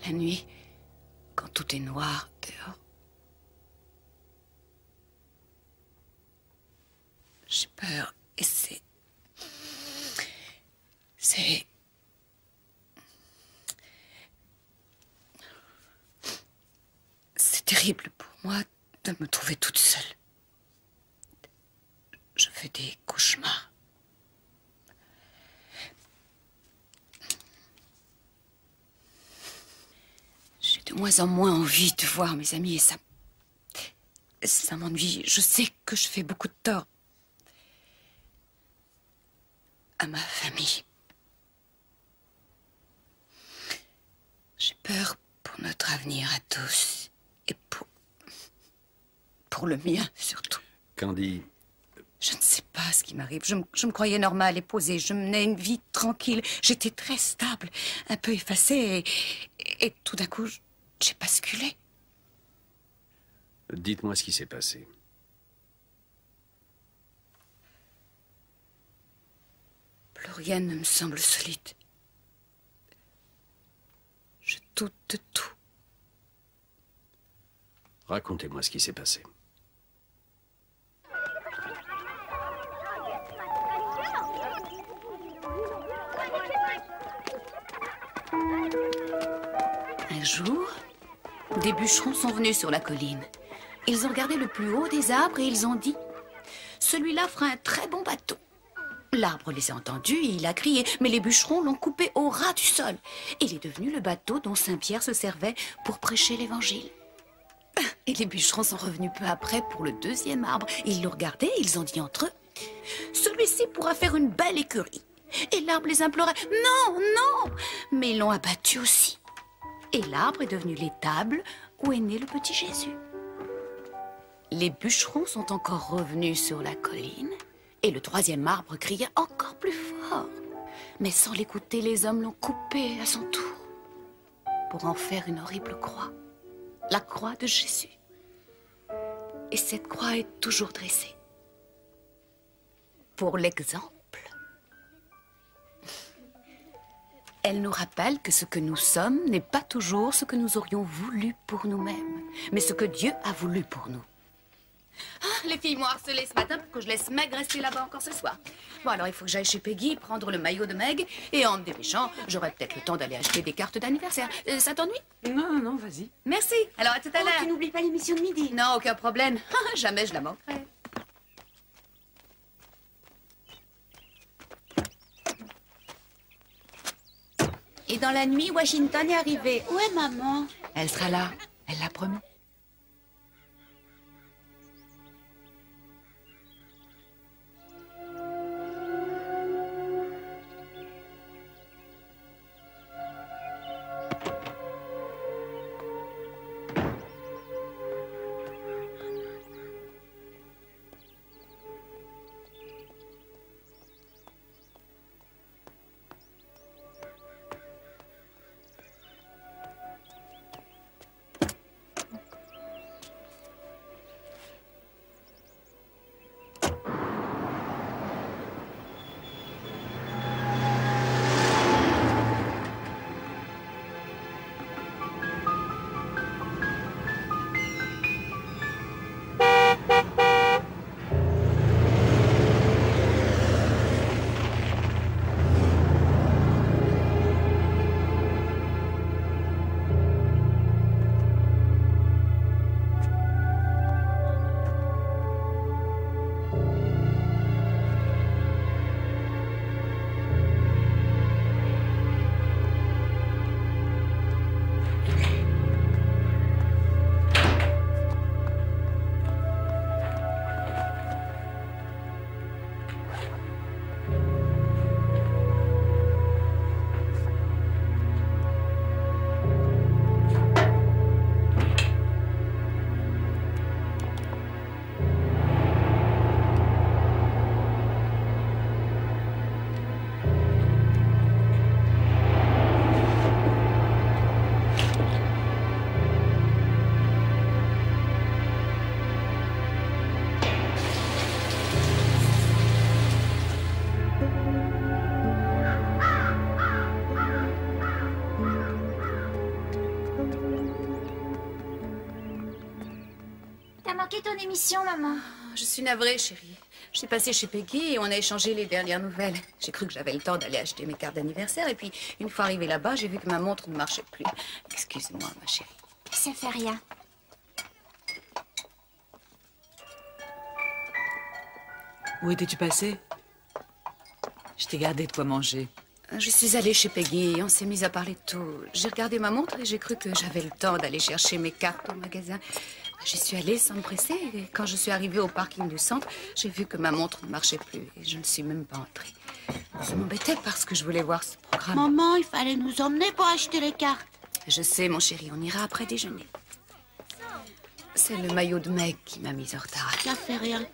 La nuit, quand tout est noir dehors, j'ai peur et c'est terrible pour moi de me trouver toute seule. Je fais des cauchemars. J'ai de moins en moins envie de voir mes amis et ça m'ennuie. Je sais que je fais beaucoup de tort à ma famille. J'ai peur pour notre avenir à tous et pour le mien surtout. Candy. Je ne sais pas ce qui m'arrive. Je me croyais normale et posée. Je menais une vie tranquille. J'étais très stable, un peu effacée et tout d'un coup, j'ai basculé. Dites-moi ce qui s'est passé. Plus rien ne me semble solide. Je doute de tout. Racontez-moi ce qui s'est passé. Un jour, des bûcherons sont venus sur la colline. Ils ont regardé le plus haut des arbres et ils ont dit « Celui-là fera un très bon bateau ». L'arbre les a entendus et il a crié, mais les bûcherons l'ont coupé au ras du sol. Il est devenu le bateau dont Saint-Pierre se servait pour prêcher l'évangile. Et les bûcherons sont revenus peu après pour le deuxième arbre. Ils l'ont regardé et ils ont dit entre eux « Celui-ci pourra faire une belle écurie ». Et l'arbre les implorait « Non, non !» Mais ils l'ont abattu aussi. Et l'arbre est devenu l'étable où est né le petit Jésus. Les bûcherons sont encore revenus sur la colline et le troisième arbre criait encore plus fort. Mais sans l'écouter, les hommes l'ont coupé à son tour pour en faire une horrible croix, la croix de Jésus. Et cette croix est toujours dressée pour l'exemple. Elle nous rappelle que ce que nous sommes n'est pas toujours ce que nous aurions voulu pour nous-mêmes, mais ce que Dieu a voulu pour nous. Ah, les filles m'ont harcelée ce matin pour que je laisse Meg rester là-bas encore ce soir. Bon, alors il faut que j'aille chez Peggy prendre le maillot de Meg et en me dépêchant, j'aurai peut-être le temps d'aller acheter des cartes d'anniversaire. Ça t'ennuie? Non, non, vas-y. Merci. Alors à tout à l'heure. Tu n'oublies pas l'émission de midi. Non, aucun problème. Jamais je la manquerai. Et dans la nuit, Washington est arrivé. Où est maman? Elle sera là. Elle l'a promis. émission, maman. Je suis navrée, chérie. Je suis passée chez Peggy et on a échangé les dernières nouvelles. J'ai cru que j'avais le temps d'aller acheter mes cartes d'anniversaire et puis, une fois arrivée là-bas, j'ai vu que ma montre ne marchait plus. Excuse-moi, ma chérie. Ça fait rien. Où étais-tu passé? Je t'ai gardé de quoi manger. Je suis allée chez Peggy et on s'est mis à parler de tout. J'ai regardé ma montre et j'ai cru que j'avais le temps d'aller chercher mes cartes au magasin. J'y suis allée sans me presser et quand je suis arrivée au parking du centre, j'ai vu que ma montre ne marchait plus et je ne suis même pas entrée. Ça m'embêtait parce que je voulais voir ce programme. Maman, il fallait nous emmener pour acheter les cartes. Je sais, mon chéri, on ira après déjeuner. C'est le maillot de Meg qui m'a mise en retard. Ça fait rien.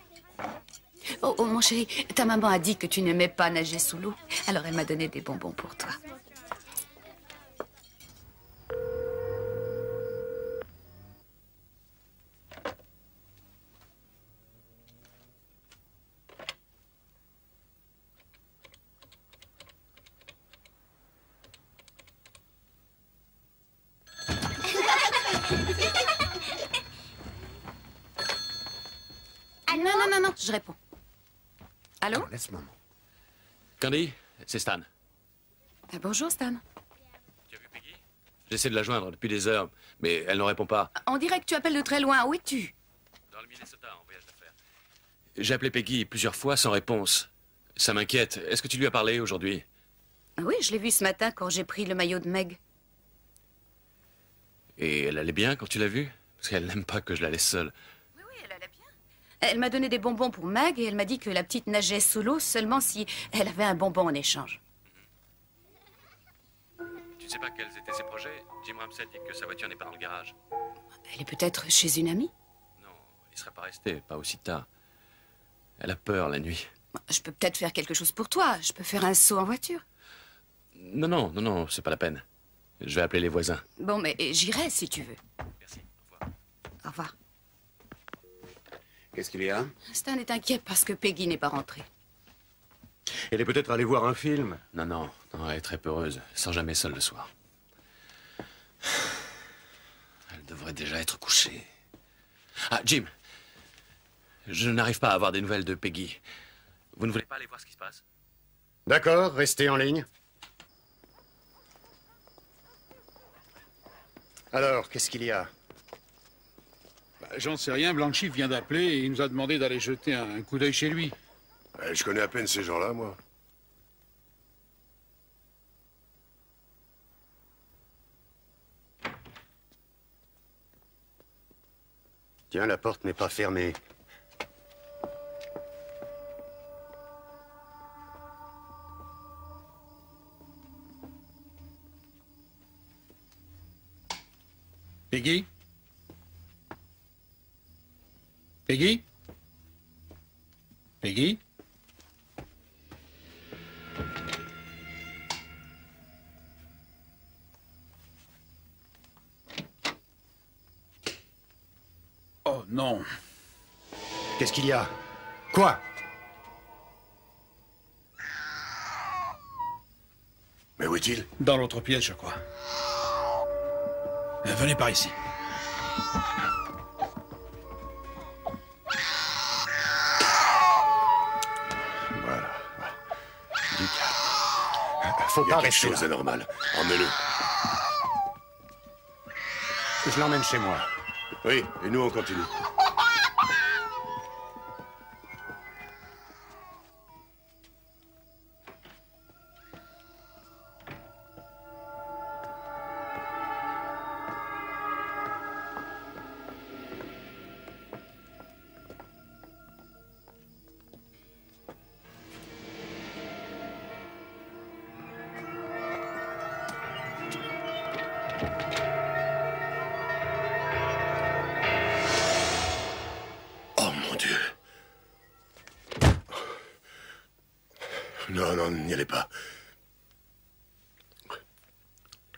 Oh, mon chéri, ta maman a dit que tu n'aimais pas nager sous l'eau. Alors elle m'a donné des bonbons pour toi. Non, je réponds. Allô? Laisse maman. Candy, c'est Stan. Ah, bonjour, Stan. Tu as vu Peggy? J'essaie de la joindre depuis des heures, mais elle ne répond pas. On dirait que tu appelles de très loin. Où es-tu? Dans le Minnesota, en voyage d'affaires. J'ai appelé Peggy plusieurs fois sans réponse. Ça m'inquiète. Est-ce que tu lui as parlé aujourd'hui? Oui, je l'ai vue ce matin quand j'ai pris le maillot de Meg. Et elle allait bien quand tu l'as vue? Parce qu'elle n'aime pas que je la laisse seule. Oui, elle allait bien. Elle m'a donné des bonbons pour Meg et elle m'a dit que la petite nageait sous l'eau seulement si elle avait un bonbon en échange. Tu ne sais pas quels étaient ses projets? Jim Ramsey dit que sa voiture n'est pas dans le garage. Elle est peut-être chez une amie? Non, il ne serait pas resté, pas aussi tard. Elle a peur la nuit. Je peux peut-être faire quelque chose pour toi. Je peux faire un saut en voiture. Non, c'est pas la peine. Je vais appeler les voisins. Bon, mais j'irai si tu veux. Merci, au revoir. Au revoir. Qu'est-ce qu'il y a? Stan est inquiet parce que Peggy n'est pas rentrée. Elle est peut-être allée voir un film. Non, elle est très peureuse. Elle sort jamais seule le soir. Elle devrait déjà être couchée. Ah, Jim. Je n'arrive pas à avoir des nouvelles de Peggy. Vous ne voulez pas aller voir ce qui se passe? D'accord, restez en ligne. Alors, qu'est-ce qu'il y a? J'en sais rien, Blanchie vient d'appeler et il nous a demandé d'aller jeter un coup d'œil chez lui. Je connais à peine ces gens-là, moi. Tiens, la porte n'est pas fermée. Peggy? Peggy? Peggy? Oh non. Qu'est-ce qu'il y a? Quoi? Mais où est-il? Dans l'autre pièce, je crois. Venez par ici. Voilà. Du calme. Faut Il y a pas quelque rester chose là. d'anormal. Emmenez-le. Je l'emmène chez moi. Oui, et nous, on continue. Oh, mon Dieu. Non, n'y allez pas.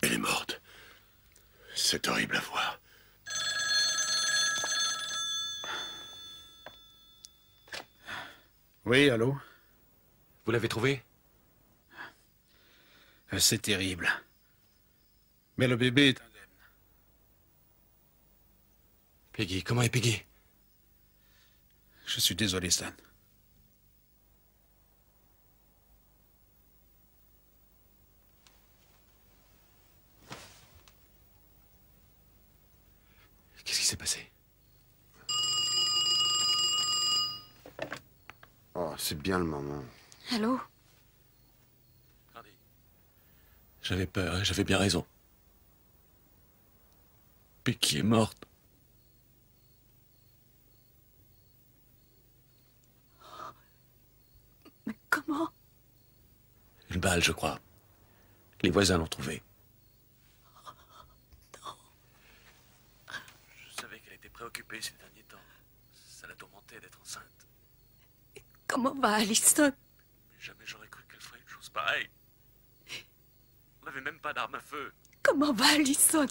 Elle est morte. C'est horrible à voir. Oui, allô? Vous l'avez trouvé? C'est terrible. Mais le bébé est indemne. Peggy, comment est Peggy? Je suis désolé, Stan. Qu'est-ce qui s'est passé? Oh, c'est bien le moment. Allô? J'avais peur et j'avais bien raison. Peggy est morte. Mais comment? Une balle, je crois. Les voisins l'ont trouvée. Je savais qu'elle était préoccupée ces derniers temps. Ça la tourmentait d'être enceinte. Comment va Alison? Mais jamais j'aurais cru qu'elle ferait une chose pareille. On n'avait même pas d'arme à feu. Comment va Alison?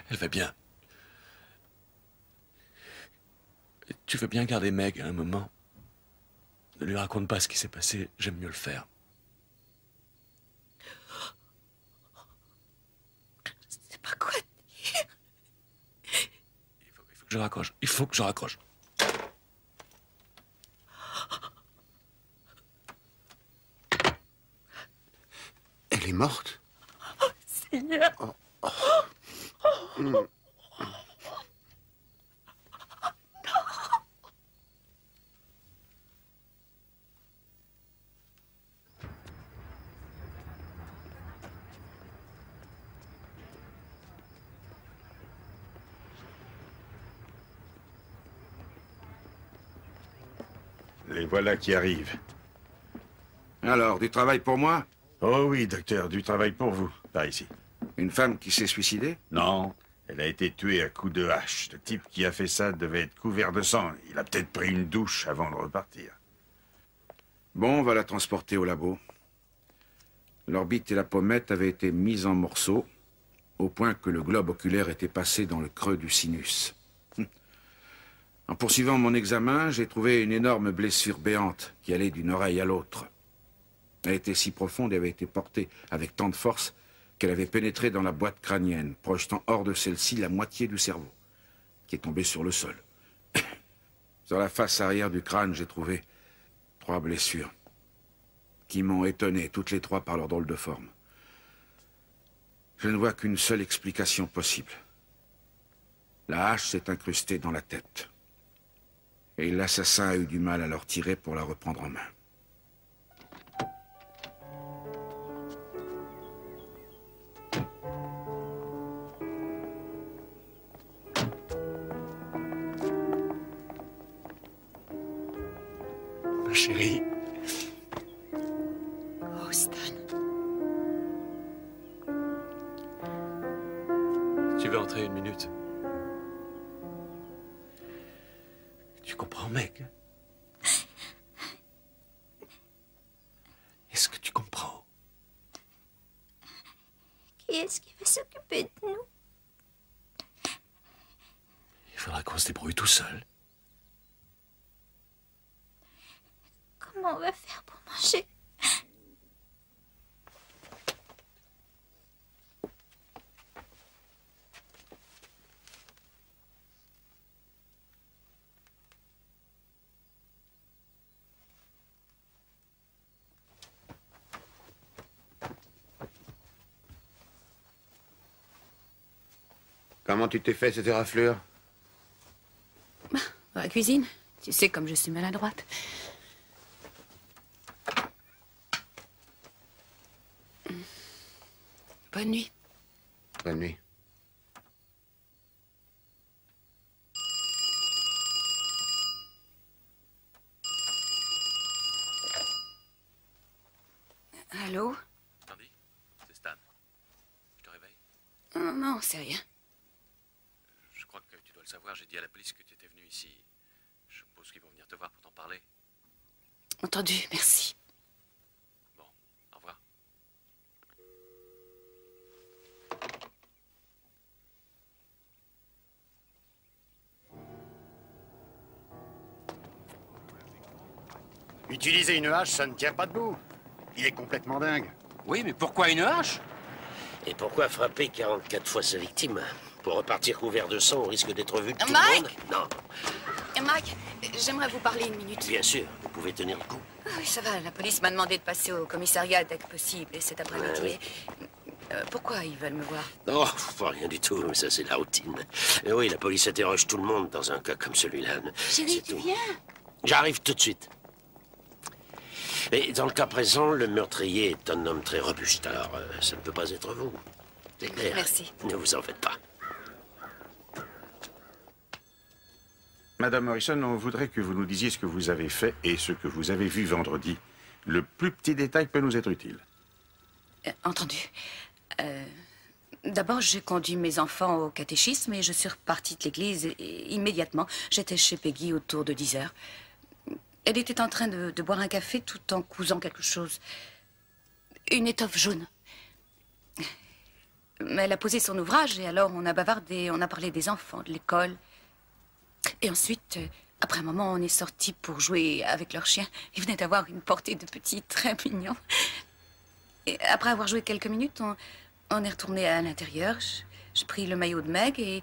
Elle va bien. Tu veux bien garder Meg un moment? Ne lui raconte pas ce qui s'est passé, j'aime mieux le faire. Je sais pas quoi dire. Il faut que je raccroche. Il faut que je raccroche. Elle est morte? Oh, Seigneur. Oh, oh. Les voilà qui arrivent. Alors, du travail pour moi? Oh oui, docteur, du travail pour vous. Par ici. Une femme qui s'est suicidée? Non, elle a été tuée à coups de hache. Le type qui a fait ça devait être couvert de sang. Il a peut-être pris une douche avant de repartir. Bon, on va la transporter au labo. L'orbite et la pommette avaient été mises en morceaux, au point que le globe oculaire était passé dans le creux du sinus. En poursuivant mon examen, j'ai trouvé une énorme blessure béante qui allait d'une oreille à l'autre. Elle était si profonde et avait été portée avec tant de force qu'elle avait pénétré dans la boîte crânienne, projetant hors de celle-ci la moitié du cerveau, qui est tombé sur le sol. Sur la face arrière du crâne, j'ai trouvé 3 blessures, qui m'ont étonné, toutes les 3 par leur drôle de forme. Je ne vois qu'une seule explication possible. La hache s'est incrustée dans la tête. Et l'assassin a eu du mal à leur tirer pour la reprendre en main. Ma chérie. Oh, Stan. Tu veux entrer une minute? Tu comprends, Meg? Est-ce que tu comprends? Qui est-ce qui va s'occuper de nous? Il faudra qu'on se débrouille tout seul. Comment on va faire pour manger? Comment tu t'es fait cette éraflure? Dans la cuisine. Tu sais comme je suis maladroite. Bonne nuit. Bonne nuit. Allô? Tandy, c'est Stan. Je te réveille? Non, non, c'est rien. Je crois que tu dois le savoir, j'ai dit à la police que tu étais venu ici. Je suppose qu'ils vont venir te voir pour t'en parler. Entendu, merci. Bon, au revoir. Utiliser une hache, ça ne tient pas debout. Il est complètement dingue. Oui, mais pourquoi une hache? Et pourquoi frapper 44 fois sa victime? Pour repartir couvert de sang, on risque d'être vu de tout le Mike monde. Non, Mike, j'aimerais vous parler une minute. bien sûr, vous pouvez tenir le coup. Ah oui, ça va. La police m'a demandé de passer au commissariat dès que possible et cet après-midi. Ah oui. Pourquoi ils veulent me voir? Non, rien du tout, ça c'est la routine. Oui, la police interroge tout le monde dans un cas comme celui-là. Chérie, tu viens? J'arrive tout de suite. Et dans le cas présent, le meurtrier est un homme très robuste, alors ça ne peut pas être vous. C'est clair. Merci. Ne vous en faites pas. Madame Morrison, on voudrait que vous nous disiez ce que vous avez fait et ce que vous avez vu vendredi. Le plus petit détail peut nous être utile. Entendu. D'abord, j'ai conduit mes enfants au catéchisme et je suis repartie de l'église immédiatement. J'étais chez Peggy autour de 10 heures. Elle était en train de boire un café tout en cousant quelque chose. Une étoffe jaune. Mais elle a posé son ouvrage et alors on a bavardé, on a parlé des enfants, de l'école. Et ensuite, après un moment, on est sortis pour jouer avec leur chien. Ils venaient d'avoir une portée de petits très mignons. Et après avoir joué quelques minutes, on est retourné à l'intérieur. J'ai pris le maillot de Meg et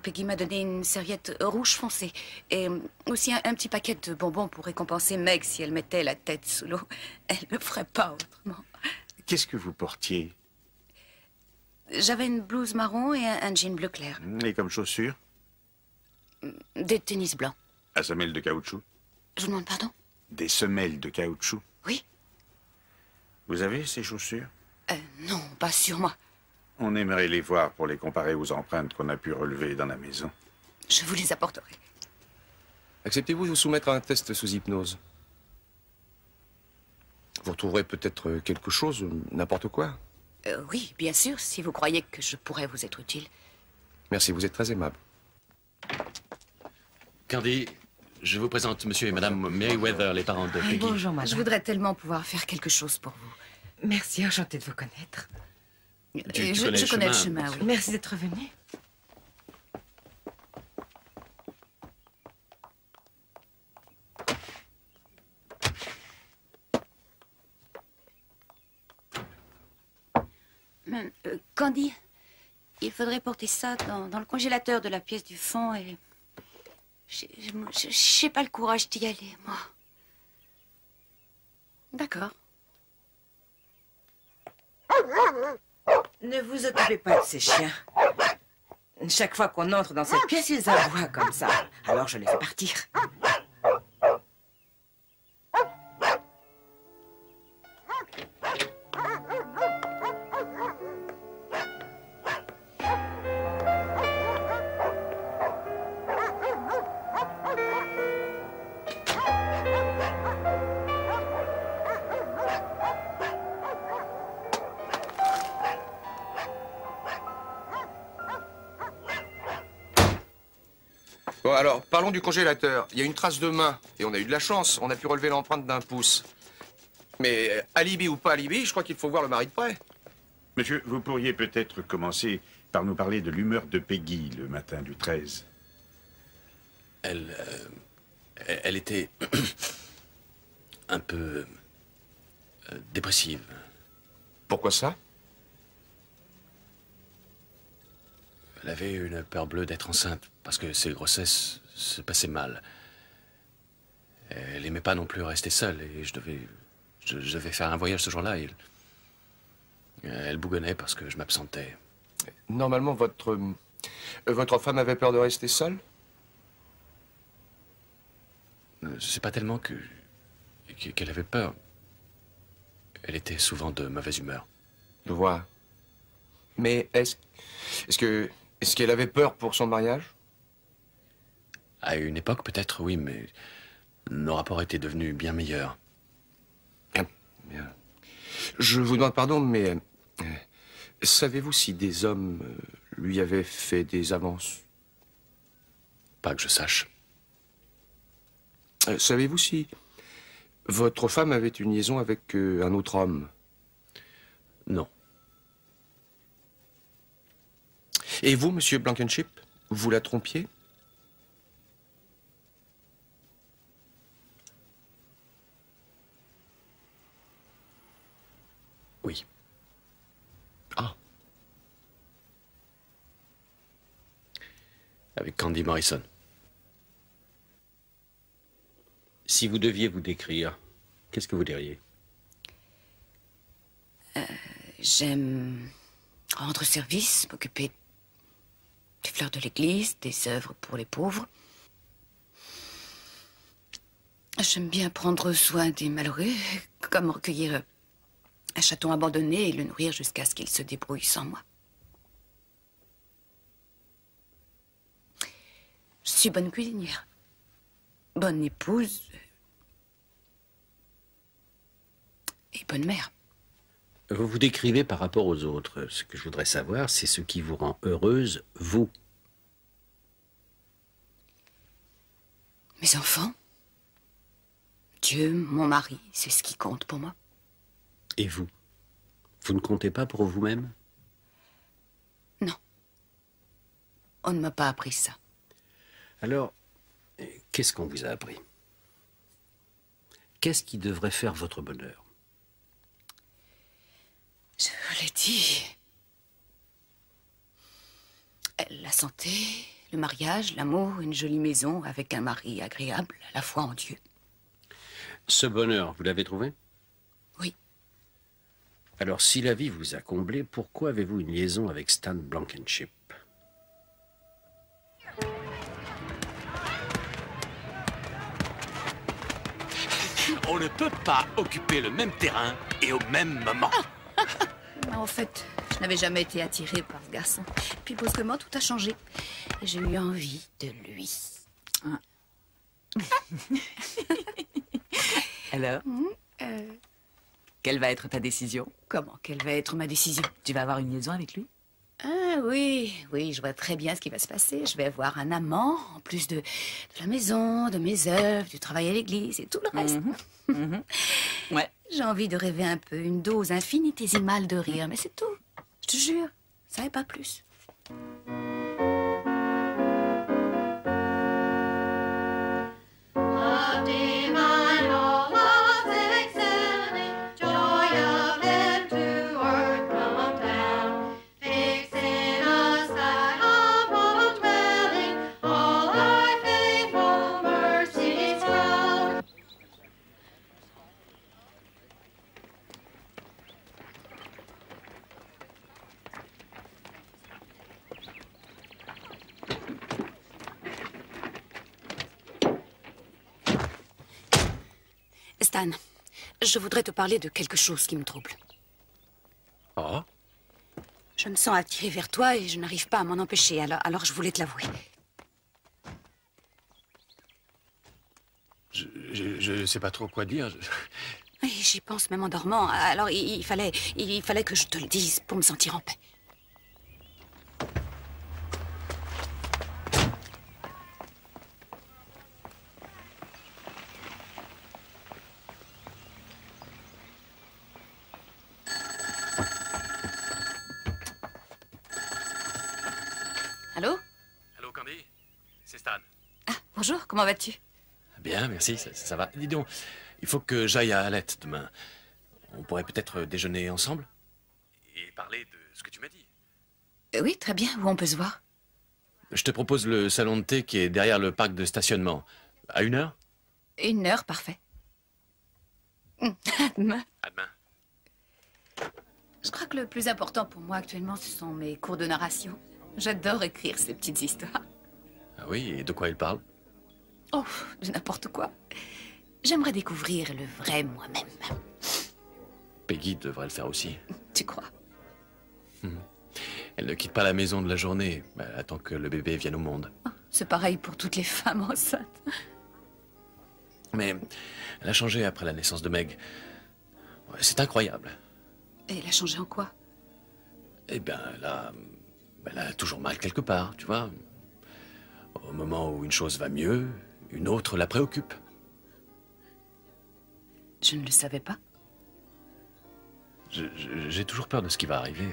Peggy m'a donné une serviette rouge foncé. Et aussi un petit paquet de bonbons pour récompenser Meg si elle mettait la tête sous l'eau. Elle ne le ferait pas autrement. Qu'est-ce que vous portiez? J'avais une blouse marron et un jean bleu clair. Et comme chaussures? Des tennis blancs. À semelles de caoutchouc? Je vous demande pardon? Des semelles de caoutchouc? Oui. Vous avez ces chaussures? Non, pas sur moi. On aimerait les voir pour les comparer aux empreintes qu'on a pu relever dans la maison. Je vous les apporterai. Acceptez-vous de vous soumettre à un test sous hypnose? Vous retrouverez peut-être quelque chose, n'importe quoi. Oui, bien sûr, si vous croyez que je pourrais vous être utile. Merci, vous êtes très aimable. Candy, je vous présente monsieur et madame Merriweather, les parents de Peggy. Bonjour, madame. Je voudrais tellement pouvoir faire quelque chose pour vous. Merci, enchantée de vous connaître. Je connais le chemin, oui. Merci d'être venu. Candy, il faudrait porter ça dans le congélateur de la pièce du fond et... Je n'ai pas le courage d'y aller, moi. D'accord. Ne vous occupez pas de ces chiens. Chaque fois qu'on entre dans cette pièce, ils aboient comme ça. Alors je les fais partir. Bon, alors, parlons du congélateur. Il y a une trace de main, et on a eu de la chance. On a pu relever l'empreinte d'un pouce. Mais, alibi ou pas alibi, je crois qu'il faut voir le mari de près. Monsieur, vous pourriez peut-être commencer par nous parler de l'humeur de Peggy le matin du 13. Elle était un peu dépressive. Pourquoi ça? Elle avait une peur bleue d'être enceinte, parce que ses grossesses se passaient mal. Elle n'aimait pas non plus rester seule, et je devais faire un voyage ce jour-là, et elle bougonnait parce que je m'absentais. Normalement, votre femme avait peur de rester seule? C'est pas tellement qu'elle avait peur. Elle était souvent de mauvaise humeur. Je vois. Mais est-ce qu'elle avait peur pour son mariage? À une époque, peut-être, oui, mais nos rapports étaient devenus bien meilleurs. Bien. Je vous demande pardon, mais savez-vous si des hommes lui avaient fait des avances? Pas que je sache. Savez-vous si votre femme avait une liaison avec un autre homme? Non. Et vous, monsieur Blankenship, vous la trompiez? Oui. Ah. avec Candy Morrison. Si vous deviez vous décrire, qu'est-ce que vous diriez? J'aime rendre service, m'occuper des fleurs de l'église, des œuvres pour les pauvres. J'aime bien prendre soin des malheureux, comme recueillir un chaton abandonné et le nourrir jusqu'à ce qu'il se débrouille sans moi. Je suis bonne cuisinière, bonne épouse et bonne mère. Vous vous décrivez par rapport aux autres. Ce que je voudrais savoir, c'est ce qui vous rend heureuse, vous. Mes enfants, Dieu, mon mari, c'est ce qui compte pour moi. Et vous? Vous ne comptez pas pour vous-même? Non. On ne m'a pas appris ça. Alors, qu'est-ce qu'on vous a appris? Qu'est-ce qui devrait faire votre bonheur? Je vous l'ai dit. La santé, le mariage, l'amour, une jolie maison avec un mari agréable, la foi en Dieu. Ce bonheur, vous l'avez trouvé? Oui. Alors, si la vie vous a comblé, pourquoi avez-vous une liaison avec Stan Blankenship? On ne peut pas occuper le même terrain et au même moment. En fait, je n'avais jamais été attirée par ce garçon. Puis brusquement, tout a changé. Et j'ai eu envie de lui. Alors, quelle va être ta décision? Comment? Quelle va être ma décision? Tu vas avoir une liaison avec lui? Ah oui, oui, je vois très bien ce qui va se passer. Je vais avoir un amant, en plus de la maison, de mes œuvres, du travail à l'église et tout le reste. Ouais. J'ai envie de rêver un peu, une dose infinitésimale de rire, mais c'est tout. Je te jure, ça n'est pas plus. Stan, je voudrais te parler de quelque chose qui me trouble. Oh? Je me sens attirée vers toi et je n'arrive pas à m'en empêcher, alors je voulais te l'avouer. Je sais pas trop quoi dire. Oui, j'y pense même en dormant, alors il fallait que je te le dise pour me sentir en paix. Allô? Allô, Candy? C'est Stan. Ah, bonjour, comment vas-tu? Bien, merci, ça va. Dis donc, il faut que j'aille à Alette demain. On pourrait peut-être déjeuner ensemble? Et parler de ce que tu m'as dit. Oui, très bien, où on peut se voir? Je te propose le salon de thé qui est derrière le parc de stationnement. À 1h? 1h, parfait. À demain. À demain. Je crois que le plus important pour moi actuellement, ce sont mes cours de narration. J'adore écrire ces petites histoires. Ah oui, et de quoi il parle? Oh, de n'importe quoi. J'aimerais découvrir le vrai moi-même. Peggy devrait le faire aussi. Tu crois? Elle ne quitte pas la maison de la journée. Elle attend que le bébé vienne au monde. Oh, c'est pareil pour toutes les femmes enceintes. Mais elle a changé après la naissance de Meg. Ouais, c'est incroyable. Et elle a changé en quoi? Eh bien, elle a toujours mal quelque part, tu vois. Au moment où une chose va mieux, une autre la préoccupe. Je ne le savais pas. J'ai toujours peur de ce qui va arriver.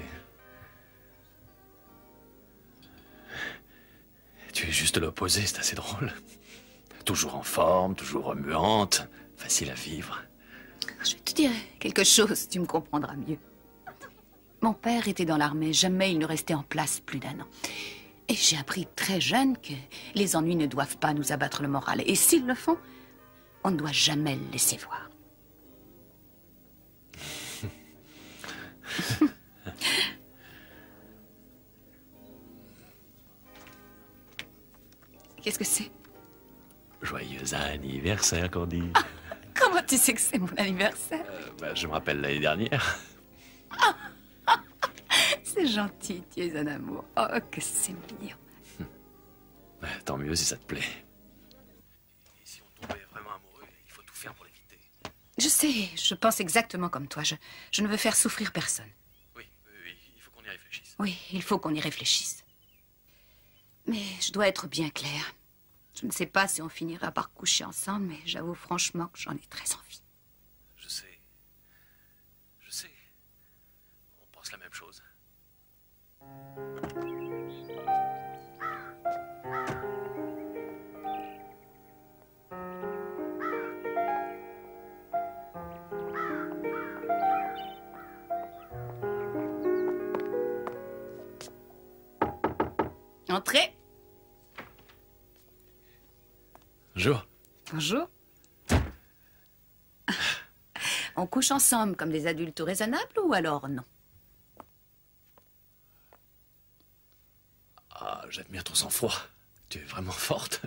Tu es juste l'opposé, c'est assez drôle. Toujours en forme, toujours remuante, facile à vivre. Je vais te dire quelque chose, tu me comprendras mieux. Mon père était dans l'armée, jamais il ne restait en place plus d'1 an. Et j'ai appris très jeune que les ennuis ne doivent pas nous abattre le moral. Et s'ils le font, on ne doit jamais le laisser voir. Qu'est-ce que c'est? Joyeux anniversaire, Candy. Comment tu sais que c'est mon anniversaire? Je me rappelle l'année dernière. C'est gentil, tu es un amour. Oh, que c'est mignon. Tant mieux si ça te plaît. Et si on tombait vraiment amoureux, il faut tout faire pour l'éviter. Je sais, je pense exactement comme toi. Je ne veux faire souffrir personne. Oui, il faut qu'on y réfléchisse. Oui, il faut qu'on y réfléchisse. Mais je dois être bien claire. Je ne sais pas si on finira par coucher ensemble, mais j'avoue franchement que j'en ai très envie. Je sais. Je sais. On pense la même chose. Entrez. Bonjour. Bonjour. On couche ensemble comme des adultes raisonnables ou alors non? Ah, j'admire ton sang-froid. Tu es vraiment forte.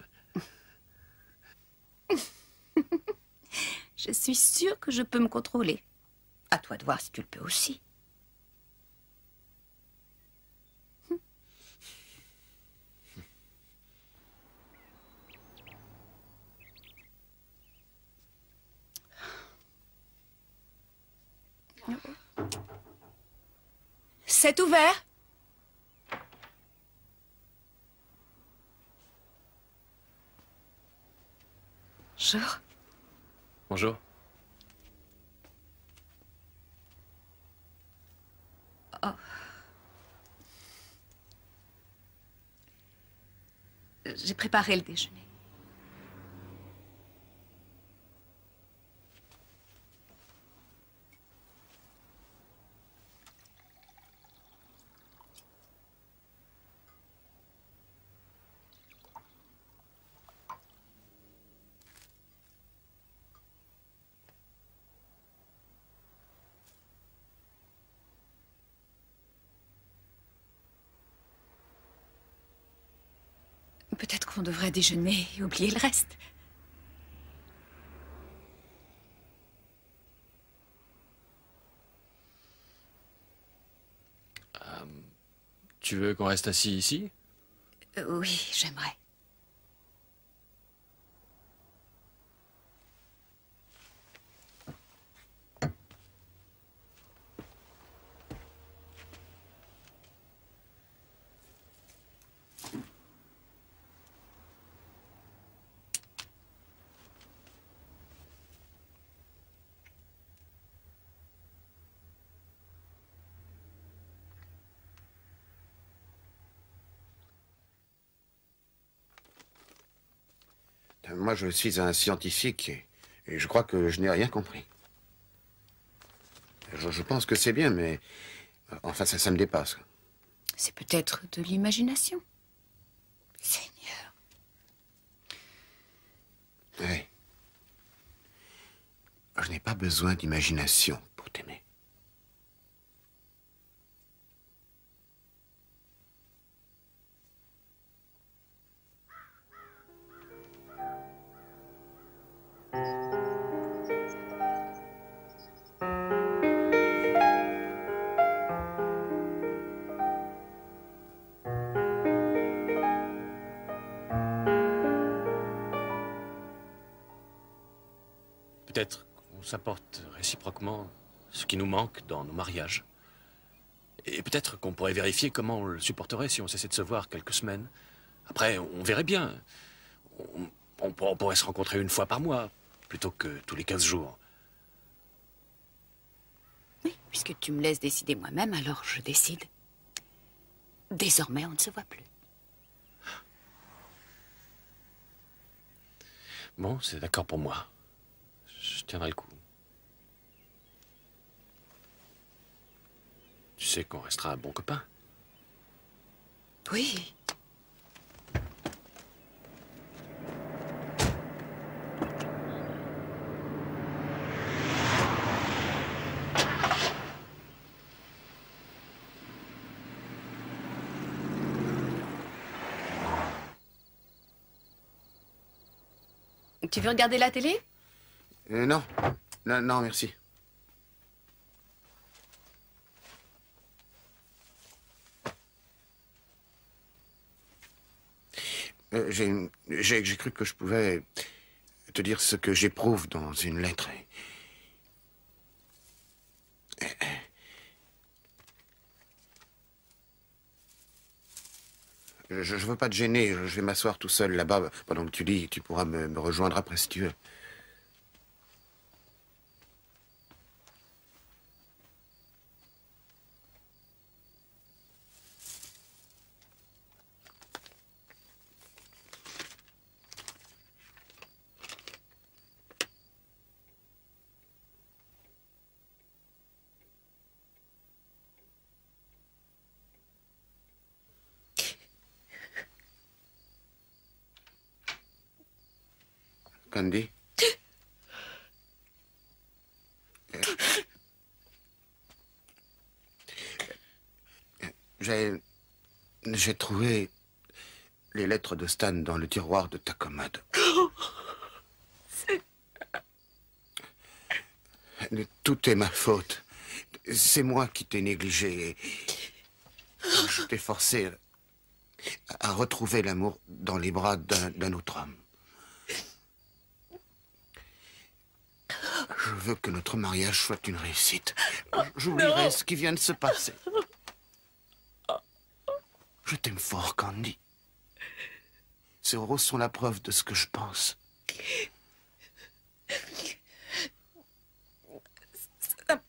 Je suis sûre que je peux me contrôler. À toi de voir si tu le peux aussi. C'est ouvert? Bonjour. Bonjour. Oh. J'ai préparé le déjeuner. Peut-être qu'on devrait déjeuner et oublier le reste. Tu veux qu'on reste assis ici? Oui, j'aimerais. Moi, je suis un scientifique et je crois que je n'ai rien compris. Je pense que c'est bien, mais enfin, ça me dépasse. C'est peut-être de l'imagination. Seigneur. Oui. Je n'ai pas besoin d'imagination pour t'aimer. Peut-être qu'on s'apporte réciproquement ce qui nous manque dans nos mariages. Et peut-être qu'on pourrait vérifier comment on le supporterait si on cessait de se voir quelques semaines. Après, on verrait bien. On pourrait se rencontrer une fois par mois, plutôt que tous les 15 jours. Oui, puisque tu me laisses décider moi-même, alors je décide. Désormais, on ne se voit plus. Bon, c'est d'accord pour moi. Je tiendrai le coup. Tu sais qu'on restera bons copains. Oui, Tu veux regarder la télé? Non. Non, non, merci. J'ai cru que je pouvais te dire ce que j'éprouve dans une lettre. Je veux pas te gêner, je vais m'asseoir tout seul là-bas pendant que tu lis. Tu pourras me rejoindre après si tu veux. Candy? J'ai trouvé les lettres de Stan dans le tiroir de ta commode. Tout est ma faute. C'est moi qui t'ai négligé. Je t'ai forcé à retrouver l'amour dans les bras d'un autre homme. Je veux que notre mariage soit une réussite. J'oublierai ce qui vient de se passer. Je t'aime fort, Candy. Ces roses sont la preuve de ce que je pense. Ça me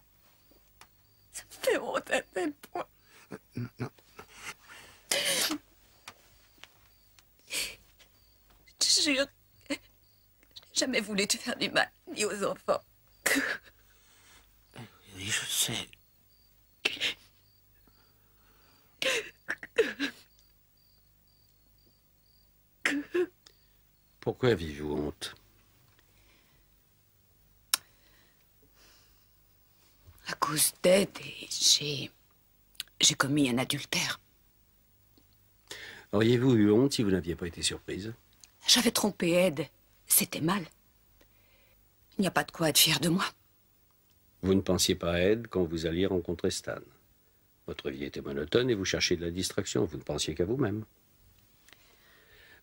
fait honte à tel point. Non. Je te jure, je n'ai jamais voulu te faire du mal, ni aux enfants. Oui, je sais. Pourquoi avez-vous honte? À cause d'Ed, j'ai commis un adultère. Auriez-vous eu honte si vous n'aviez pas été surprise? J'avais trompé Ed. C'était mal. Il n'y a pas de quoi être fier de moi. Vous ne pensiez pas à Ed quand vous alliez rencontrer Stan. Votre vie était monotone et vous cherchiez de la distraction. Vous ne pensiez qu'à vous-même.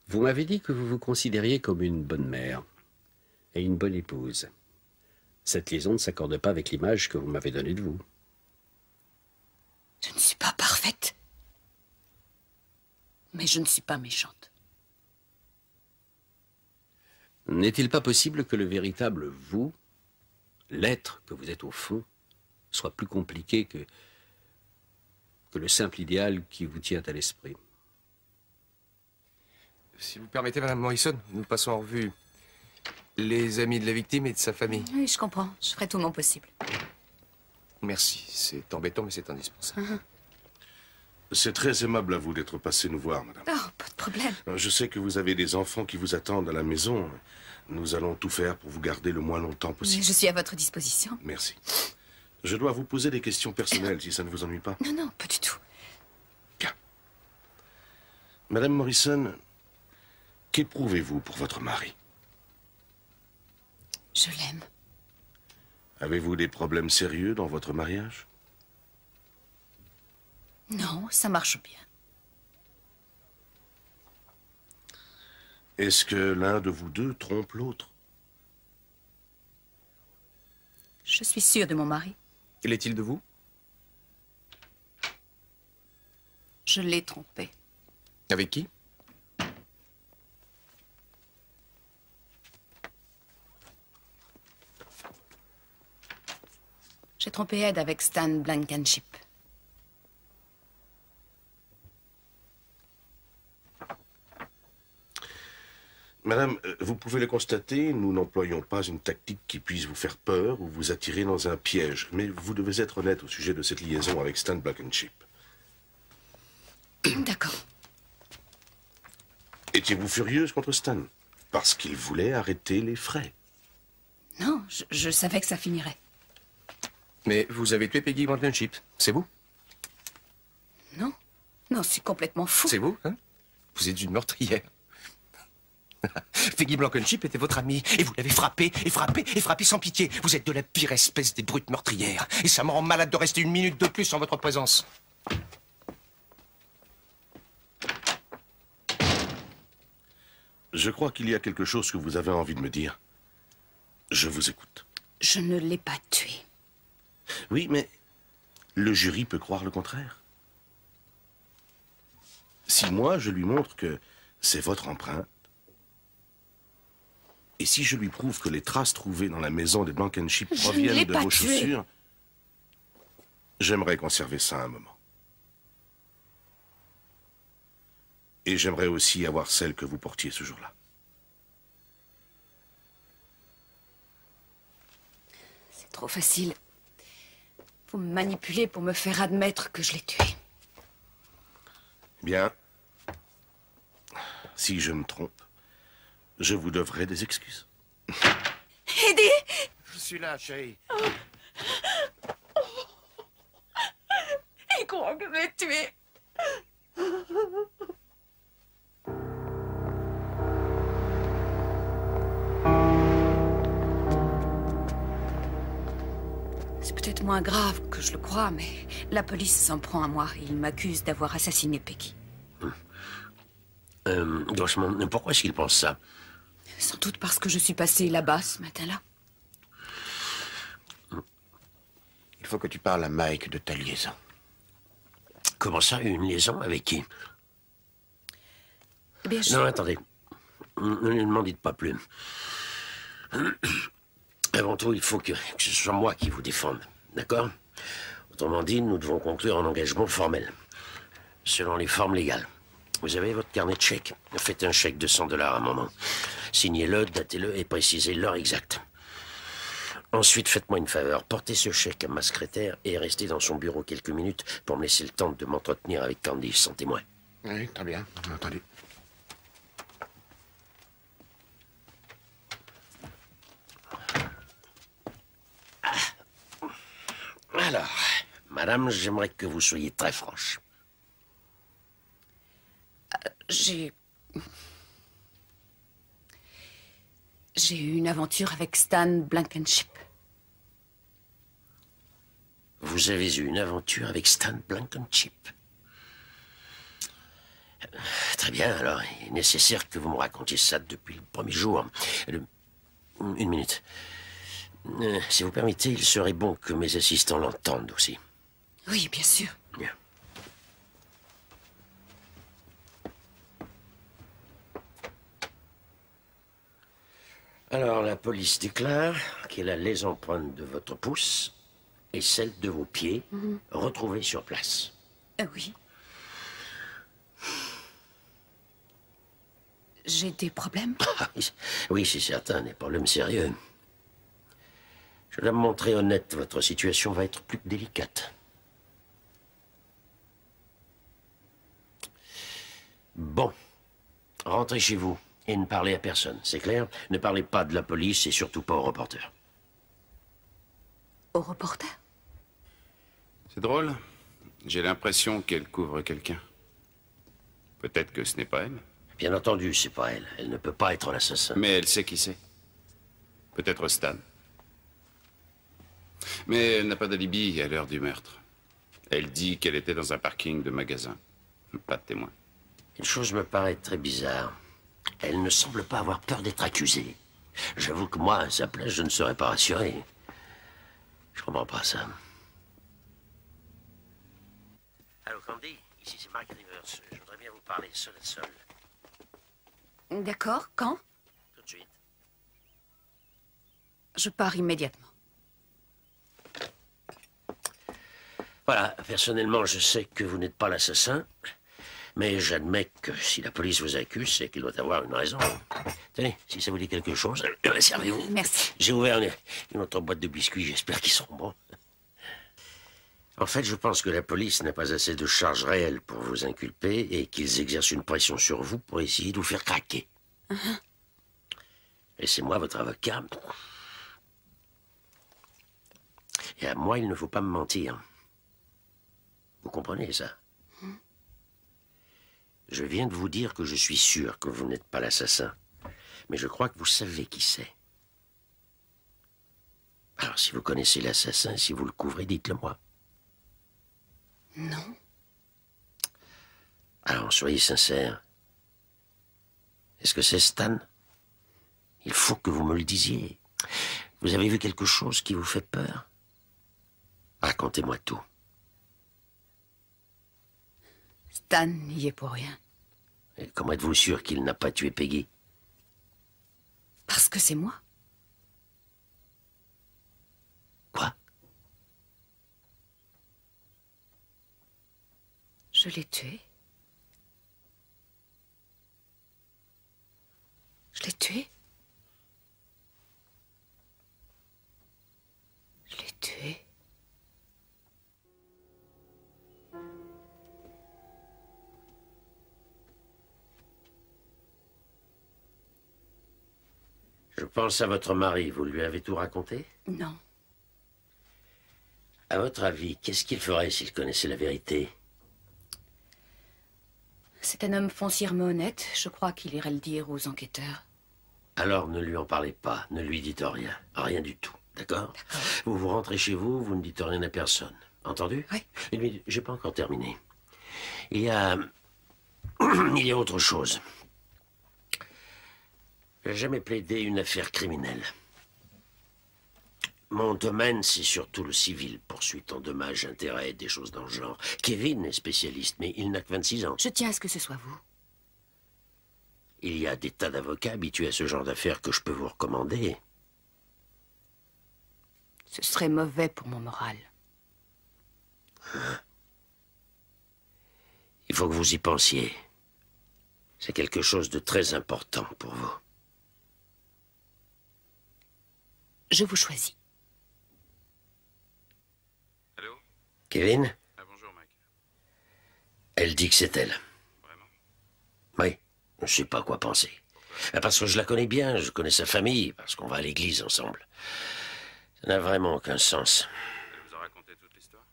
Vous m'avez dit que vous vous considériez comme une bonne mère et une bonne épouse. Cette liaison ne s'accorde pas avec l'image que vous m'avez donnée de vous. Je ne suis pas parfaite. Mais je ne suis pas méchante. N'est-il pas possible que le véritable vous, l'être que vous êtes au fond, soit plus compliqué que le simple idéal qui vous tient à l'esprit? Si vous permettez, Madame Morrison, nous passons en revue les amis de la victime et de sa famille. Oui, je comprends. Je ferai tout mon possible. Merci. C'est embêtant, mais c'est indispensable. C'est très aimable à vous d'être passé nous voir, madame. Oh, pas de problème. Je sais que vous avez des enfants qui vous attendent à la maison. Nous allons tout faire pour vous garder le moins longtemps possible. Je suis à votre disposition. Merci. Je dois vous poser des questions personnelles, si ça ne vous ennuie pas. Non, non, pas du tout. Bien. Madame Morrison, qu'éprouvez-vous pour votre mari? Je l'aime. Avez-vous des problèmes sérieux dans votre mariage? Non, ça marche bien. Est-ce que l'un de vous deux trompe l'autre? Je suis sûre de mon mari. Et l'est-il de vous? Je l'ai trompé. Avec qui? J'ai trompé Ed avec Stan Blankenship. Madame, vous pouvez le constater, nous n'employons pas une tactique qui puisse vous faire peur ou vous attirer dans un piège. Mais vous devez être honnête au sujet de cette liaison avec Stan Blankenship. D'accord. Étiez-vous furieuse contre Stan? Parce qu'il voulait arrêter les frais. Non, je savais que ça finirait. Mais vous avez tué Peggy Blankenship, c'est vous? Non. Non, c'est complètement fou. C'est vous, hein? Vous êtes une meurtrière. Peggy Blankenship était votre amie, et vous l'avez frappée, et frappée, et frappée sans pitié. Vous êtes de la pire espèce des brutes meurtrières, et ça me rend malade de rester une minute de plus en votre présence. Je crois qu'il y a quelque chose que vous avez envie de me dire. Je vous écoute. Je ne l'ai pas tué. Oui, mais le jury peut croire le contraire. Si moi, je lui montre que c'est votre empreinte, et si je lui prouve que les traces trouvées dans la maison des Blankenship proviennent de vos chaussures, j'aimerais conserver ça un moment. Et j'aimerais aussi avoir celle que vous portiez ce jour-là. C'est trop facile. Vous me manipulez pour me faire admettre que je l'ai tué. Bien. Si je me trompe, je vous devrai des excuses. Eddie! Je suis là, chérie. Il croit que je l'ai tué. C'est peut-être moins grave que je le crois, mais la police s'en prend à moi. Il m'accuse d'avoir assassiné Peggy. Grossman, pourquoi est-ce qu'il pense ça? Sans doute parce que je suis passée là-bas ce matin-là. Il faut que tu parles à Mike de ta liaison. Comment ça, une liaison avec qui? Eh bien, Non, attendez. Ne m'en dites pas plus. Avant tout, il faut que ce soit moi qui vous défende. D'accord? Autrement dit, nous devons conclure un engagement formel. Selon les formes légales. Vous avez votre carnet de chèques. Faites un chèque de $100 à un moment. Signez-le, datez-le et précisez l'heure exacte. Ensuite, faites-moi une faveur. Portez ce chèque à ma secrétaire et restez dans son bureau quelques minutes pour me laisser le temps de m'entretenir avec Candy sans témoin. Oui, très bien. Entendu. Alors, madame, j'aimerais que vous soyez très franche. J'ai eu une aventure avec Stan Blankenship. Vous avez eu une aventure avec Stan Blankenship. Très bien, alors, il est nécessaire que vous me racontiez ça depuis le premier jour. Une minute. Si vous permettez, il serait bon que mes assistants l'entendent aussi. Oui, bien sûr. Bien. Alors, la police déclare qu'elle a les empreintes de votre pouce et celles de vos pieds retrouvées sur place. Oui. J'ai des problèmes? Oui, c'est certain, des problèmes sérieux. Je dois me montrer honnête, votre situation va être plus délicate. Bon, rentrez chez vous et ne parlez à personne, c'est clair? Ne parlez pas de la police et surtout pas au reporter. Au reporter? C'est drôle. J'ai l'impression qu'elle couvre quelqu'un. Peut-être que ce n'est pas elle. Bien entendu, c'est pas elle. Elle ne peut pas être l'assassin. Mais elle sait qui c'est. Peut-être Stan. Mais elle n'a pas d'alibi à l'heure du meurtre. Elle dit qu'elle était dans un parking de magasin. Pas de témoin. Une chose me paraît très bizarre. Elle ne semble pas avoir peur d'être accusée. J'avoue que moi, à sa place, je ne serais pas rassuré. Je comprends pas ça. Allô, Candy? Ici, c'est Mark Rivers. Je voudrais bien vous parler seul à seul. D'accord, quand? Tout de suite. Je pars immédiatement. Voilà, personnellement, je sais que vous n'êtes pas l'assassin, mais j'admets que si la police vous accuse, c'est qu'il doit avoir une raison. Tenez, si ça vous dit quelque chose, servez-vous. Merci. J'ai ouvert une autre boîte de biscuits, j'espère qu'ils seront bons. En fait, je pense que la police n'a pas assez de charges réelles pour vous inculper et qu'ils exercent une pression sur vous pour essayer de vous faire craquer. Laissez-moi votre avocat. Et à moi, il ne faut pas me mentir. Vous comprenez ça? Je viens de vous dire que je suis sûr que vous n'êtes pas l'assassin. Mais je crois que vous savez qui c'est. Alors, si vous connaissez l'assassin, si vous le couvrez, dites-le moi. Non. Alors, soyez sincère. Est-ce que c'est Stan? Il faut que vous me le disiez. Vous avez vu quelque chose qui vous fait peur? Racontez-moi tout. Stan n'y est pour rien. Et comment êtes-vous sûr qu'il n'a pas tué Peggy? Parce que c'est moi. Quoi? Je l'ai tué. Je l'ai tué. Je l'ai tué. Je pense à votre mari. Vous lui avez tout raconté? Non. À votre avis, qu'est-ce qu'il ferait s'il connaissait la vérité? C'est un homme foncièrement honnête. Je crois qu'il irait le dire aux enquêteurs. Alors ne lui en parlez pas. Ne lui dites rien. Rien du tout. D'accord? Vous vous rentrez chez vous, vous ne dites rien à personne. Entendu? Oui. Une minute, j'ai pas encore terminé. Il y a autre chose. J'ai jamais plaidé une affaire criminelle. Mon domaine, c'est surtout le civil. Poursuite en dommages, intérêts, des choses dans le genre. Kevin est spécialiste, mais il n'a que 26 ans. Je tiens à ce que ce soit vous. Il y a des tas d'avocats habitués à ce genre d'affaires que je peux vous recommander. Ce serait mauvais pour mon moral. Il faut que vous y pensiez. C'est quelque chose de très important pour vous. Je vous choisis. Allô? Kevin? Ah, bonjour, Mike. Elle dit que c'est elle. Vraiment? Oui, je ne sais pas quoi penser. Parce que je la connais bien, je connais sa famille, parce qu'on va à l'église ensemble. Ça n'a vraiment aucun sens. Elle vous a raconté toute l'histoire?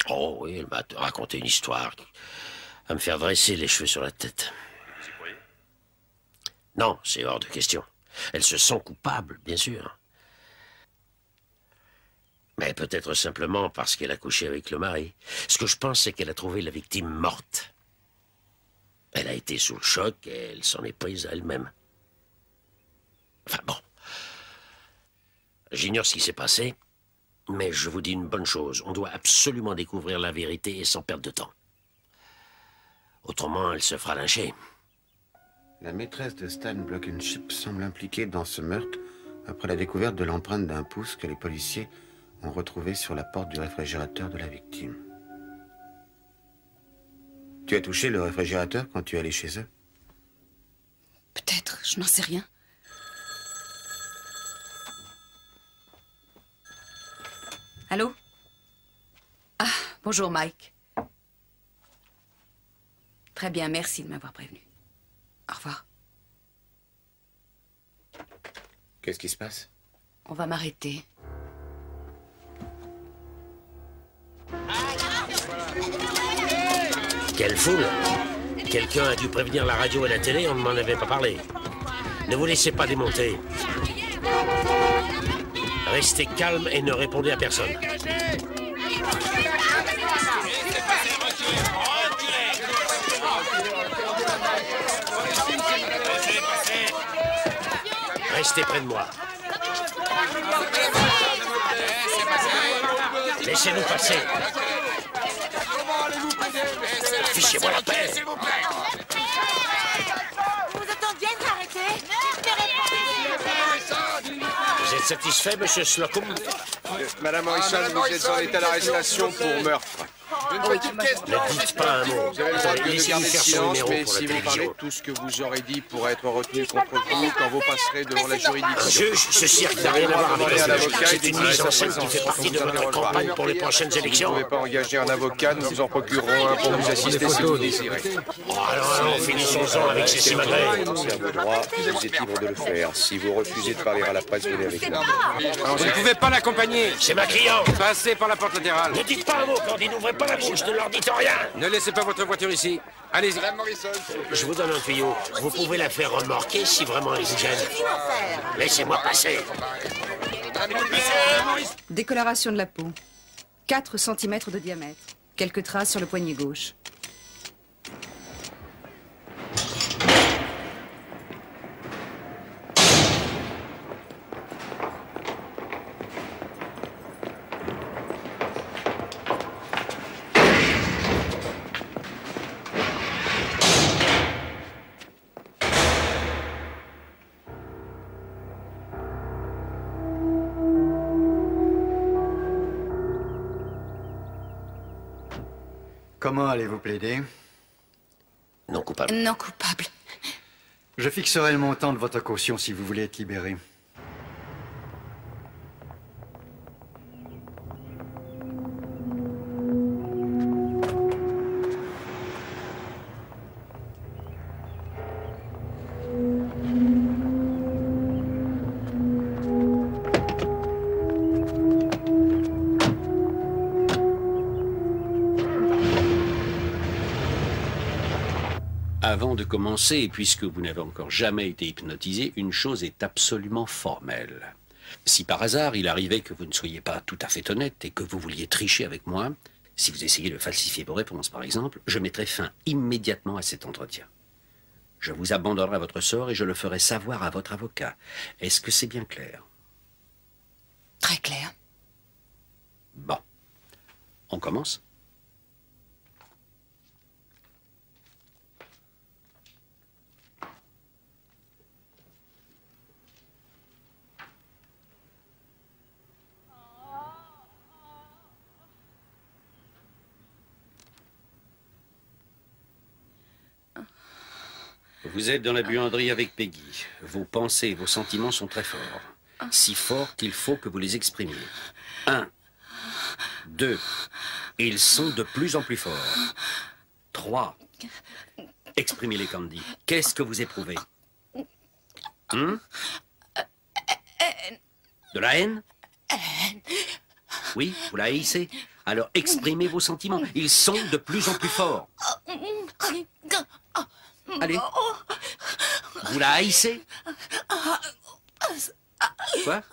Oh oui, elle m'a raconté une histoire à me faire dresser les cheveux sur la tête. Vous y croyez? Non, c'est hors de question. Elle se sent coupable, bien sûr. Mais peut-être simplement parce qu'elle a couché avec le mari. Ce que je pense, c'est qu'elle a trouvé la victime morte. Elle a été sous le choc et elle s'en est prise à elle-même. Enfin bon. J'ignore ce qui s'est passé, mais je vous dis une bonne chose. On doit absolument découvrir la vérité et sans perdre de temps. Autrement, elle se fera lyncher. La maîtresse de Stan Blankenship semble impliquée dans ce meurtre après la découverte de l'empreinte d'un pouce que les policiers ont retrouvée sur la porte du réfrigérateur de la victime. Tu as touché le réfrigérateur quand tu es allé chez eux? Peut-être, je n'en sais rien. Allô? Ah, bonjour Mike. Très bien, merci de m'avoir prévenu. Au revoir. Qu'est-ce qui se passe? On va m'arrêter. Quelle foule! Quelqu'un a dû prévenir la radio et la télé, on ne m'en avait pas parlé. Ne vous laissez pas démonter. Restez calme et ne répondez à personne. Restez près de moi. Laissez-nous passer. Fichez-moi la paix. Vous attendiez de m'arrêter? Vous êtes satisfait, monsieur Slocum? Madame Morrison, vous êtes en état d'arrestation pour meurtre. Ne dites pas un mot. Vous avez le droit de Laissez-nous garder le faire son silence, numéro mais pour la si vous parlez, télévision. tout ce que vous aurez dit pourrait être retenu contre vous quand vous passerez devant la juridiction. Juge, ce cirque n'a rien à voir avec un le avocat. C'est une mise en scène qui fait partie de notre campagne pour les prochaines Vous ne élections. pouvez pas engager un avocat, nous vous en procurerons un pour vous assister si vous désirez. Alors, finissons-en avec ces simagrées. C'est à vos droits, vous êtes libre de le faire. Si vous refusez de parler à la presse, venez avec moi. Vous ne pouvez pas l'accompagner. C'est ma cliente. Passez par la porte latérale. Ne dites pas un mot, Candy, n'ouvrez pas la bouche, ne leur dites rien. Ne laissez pas votre voiture ici. Allez-y. Madame Morrison. Je vous donne un tuyau. Vous pouvez la faire remorquer si vraiment elle vous gêne. Laissez-moi passer. Décoloration de la peau. 4 cm de diamètre. Quelques traces sur le poignet gauche. Comment allez-vous plaider? Non coupable. Non coupable. Je fixerai le montant de votre caution si vous voulez être libéré. Avant de commencer, et puisque vous n'avez encore jamais été hypnotisé, une chose est absolument formelle. Si par hasard il arrivait que vous ne soyez pas tout à fait honnête et que vous vouliez tricher avec moi, si vous essayez de falsifier vos réponses par exemple, je mettrai fin immédiatement à cet entretien. Je vous abandonnerai à votre sort et je le ferai savoir à votre avocat. Est-ce que c'est bien clair? Très clair. Bon. On commence? Vous êtes dans la buanderie avec Peggy. Vos pensées et vos sentiments sont très forts. Si forts qu'il faut que vous les exprimiez. 1, 2, ils sont de plus en plus forts. 3, exprimez-les, Candy. Qu'est-ce que vous éprouvez? De la haine? Oui, vous la haïssez? Alors exprimez vos sentiments. Ils sont de plus en plus forts. Allez. Vous la haïssez? Quoi?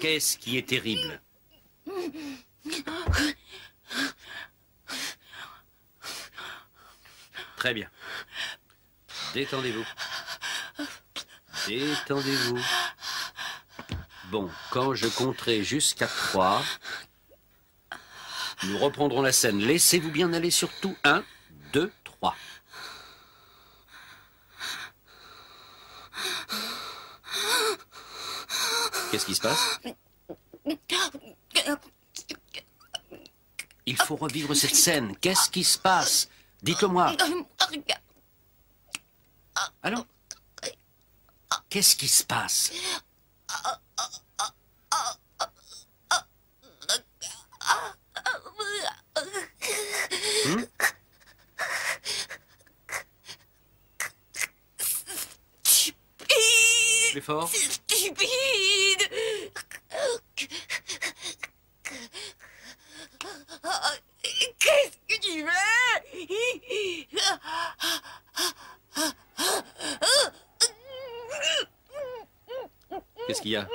Qu'est-ce qui est terrible? Très bien. Détendez-vous. Détendez-vous. Bon, quand je compterai jusqu'à 3... nous reprendrons la scène. Laissez-vous bien aller surtout. 1, 2, 3. Qu'est-ce qui se passe? Il faut revivre cette scène. Qu'est-ce qui se passe? Dites-le-moi. Alors? Qu'est-ce qui se passe? Plus fort. C'est stupide. Qu'est-ce que tu veux? Qu'est-ce qu'il y a?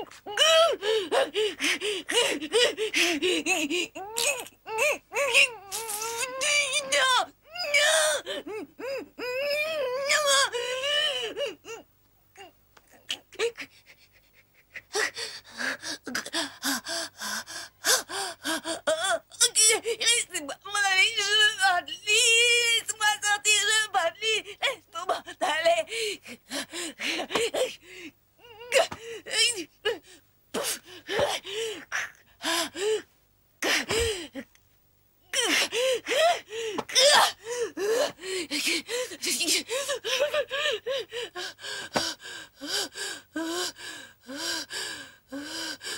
Laissez-moi aller, je veux pas de lit. Laisse-moi sortir, je veux pas de lit. Laisse-moi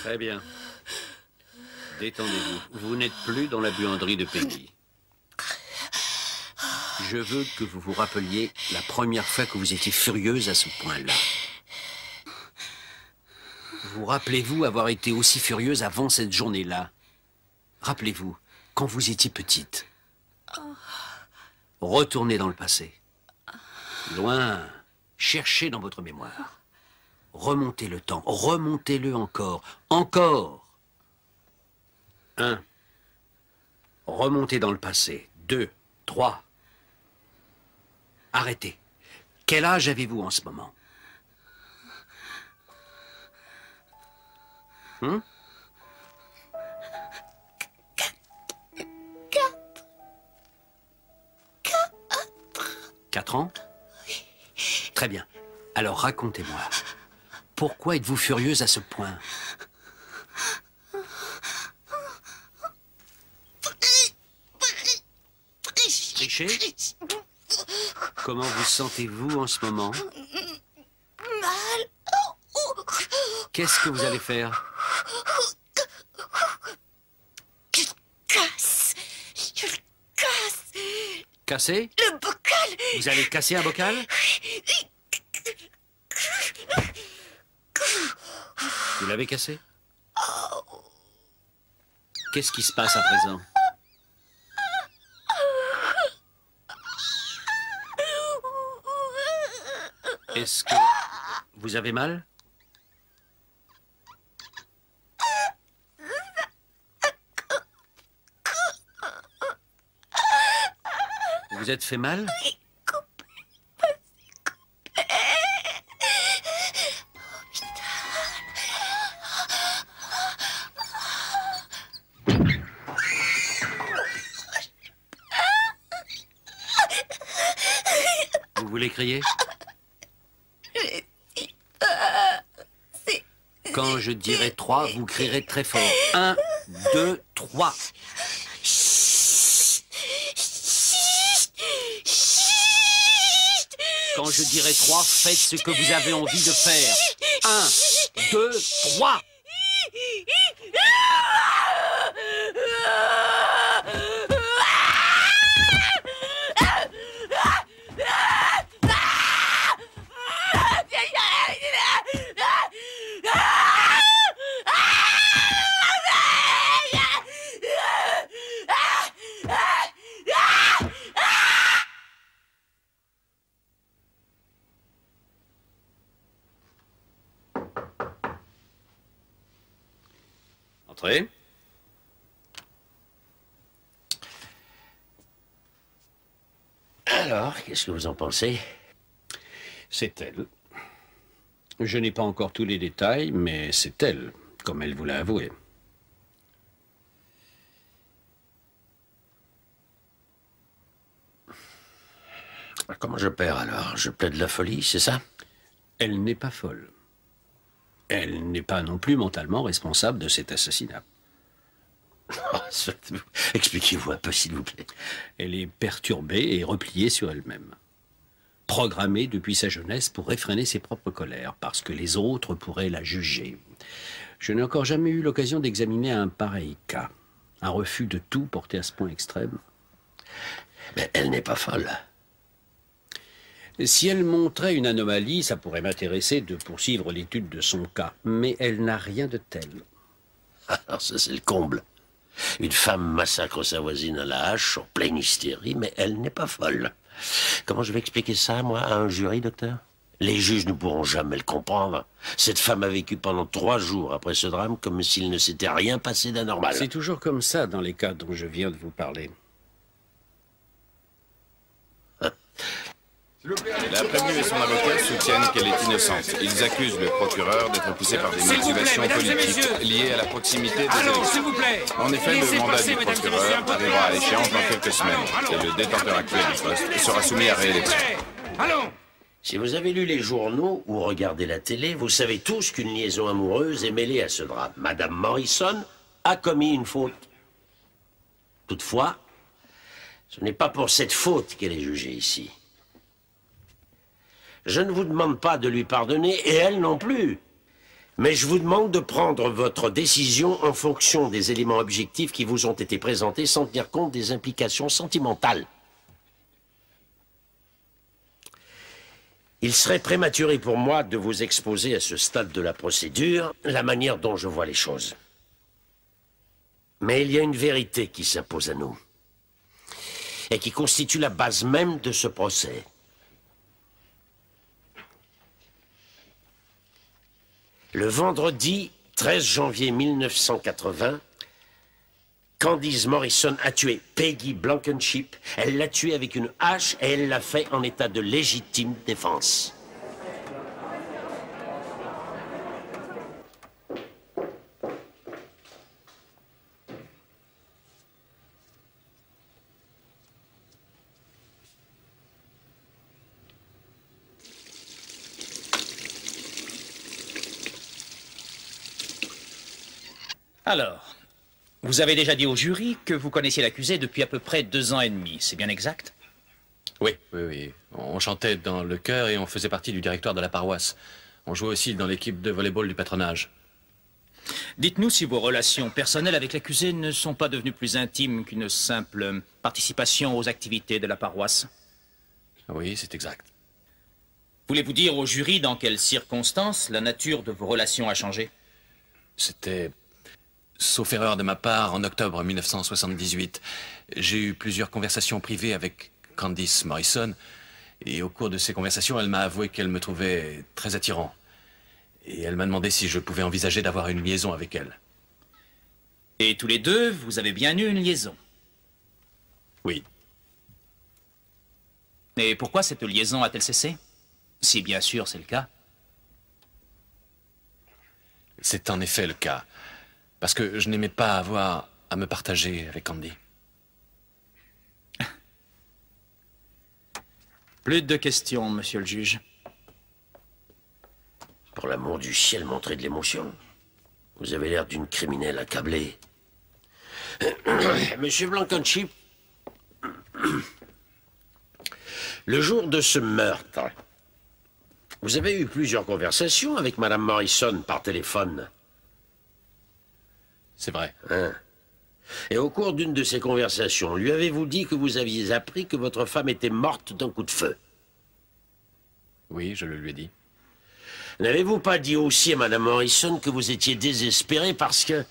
Très bien. Détendez-vous. Vous n'êtes plus dans la buanderie de Peggy. Je veux que vous vous rappeliez la première fois que vous étiez furieuse à ce point-là. Vous rappelez-vous avoir été aussi furieuse avant cette journée-là? Rappelez-vous, quand vous étiez petite. Retournez dans le passé. Loin. Cherchez dans votre mémoire. Remontez le temps. Remontez-le encore. Encore. 1. Remontez dans le passé. 2, 3. Arrêtez. Quel âge avez-vous en ce moment? Hum? 4 ans? Très bien. Alors racontez-moi. Pourquoi êtes-vous furieuse à ce point? Tricher? Comment vous sentez-vous en ce moment? Mal. Qu'est-ce que vous allez faire? Je le casse. Je le casse. Casser? Le bocal. Vous allez casser un bocal? Vous l'avez cassé? Qu'est-ce qui se passe à présent? Est-ce que vous avez mal? Vous vous êtes fait mal? Vous voulez crier? Quand je dirai 3, vous crierez très fort. 1, 2, 3. Quand je dirai 3, faites ce que vous avez envie de faire. 1, 2, 3. Entrez. Alors, qu'est-ce que vous en pensez? C'est elle. Je n'ai pas encore tous les détails, mais c'est elle, comme elle vous l'a avoué. Comment je perds alors? Je plaide la folie, c'est ça? Elle n'est pas folle. Elle n'est pas non plus mentalement responsable de cet assassinat. Expliquez-vous un peu, s'il vous plaît. Elle est perturbée et repliée sur elle-même. Programmée depuis sa jeunesse pour réfréner ses propres colères, parce que les autres pourraient la juger. Je n'ai encore jamais eu l'occasion d'examiner un pareil cas. Un refus de tout porté à ce point extrême. Mais elle n'est pas folle. Si elle montrait une anomalie, ça pourrait m'intéresser de poursuivre l'étude de son cas. Mais elle n'a rien de tel. Alors ça, c'est le comble. Une femme massacre sa voisine à la hache, en pleine hystérie, mais elle n'est pas folle. Comment je vais expliquer ça, moi, à un jury, docteur? Les juges ne pourront jamais le comprendre. Cette femme a vécu pendant 3 jours après ce drame comme s'il ne s'était rien passé d'anormal. C'est toujours comme ça dans les cas dont je viens de vous parler. La prévenue et son avocat soutiennent qu'elle est innocente. Ils accusent le procureur d'être poussé par des motivations politiques liées à la proximité des élections. En effet, le mandat du procureur arrivera à échéance dans quelques semaines et le détenteur actuel du poste sera soumis à réélection. Si vous avez lu les journaux ou regardé la télé, vous savez tous qu'une liaison amoureuse est mêlée à ce drame. Madame Morrison a commis une faute. Toutefois, ce n'est pas pour cette faute qu'elle est jugée ici. Je ne vous demande pas de lui pardonner, et elle non plus. Mais je vous demande de prendre votre décision en fonction des éléments objectifs qui vous ont été présentés sans tenir compte des implications sentimentales. Il serait prématuré pour moi de vous exposer à ce stade de la procédure la manière dont je vois les choses. Mais il y a une vérité qui s'impose à nous et qui constitue la base même de ce procès. Le vendredi 13 janvier 1980, Candice Morrison a tué Peggy Blankenship. Elle l'a tuée avec une hache et elle l'a fait en état de légitime défense. Alors, vous avez déjà dit au jury que vous connaissiez l'accusé depuis à peu près 2 ans et demi, c'est bien exact? Oui. On chantait dans le chœur et on faisait partie du directoire de la paroisse. On jouait aussi dans l'équipe de volley-ball du patronage. Dites-nous si vos relations personnelles avec l'accusé ne sont pas devenues plus intimes qu'une simple participation aux activités de la paroisse. Oui, c'est exact. Voulez-vous dire au jury dans quelles circonstances la nature de vos relations a changé? C'était, sauf erreur de ma part, en octobre 1978. J'ai eu plusieurs conversations privées avec Candice Morrison, et au cours de ces conversations, elle m'a avoué qu'elle me trouvait très attirant. Et elle m'a demandé si je pouvais envisager d'avoir une liaison avec elle. Et tous les deux, vous avez bien eu une liaison? Oui. Et pourquoi cette liaison a-t-elle cessé? Si bien sûr c'est le cas. C'est en effet le cas. Parce que je n'aimais pas avoir à me partager avec Candy. Plus de questions, monsieur le juge. Pour l'amour du ciel, montrez de l'émotion. Vous avez l'air d'une criminelle accablée. Monsieur Blankenship, le jour de ce meurtre, vous avez eu plusieurs conversations avec Madame Morrison par téléphone. C'est vrai. Hein? Et au cours d'une de ces conversations, lui avez-vous dit que vous aviez appris que votre femme était morte d'un coup de feu? Oui, je le lui ai dit. N'avez-vous pas dit aussi à Madame Morrison que vous étiez désespéré parce que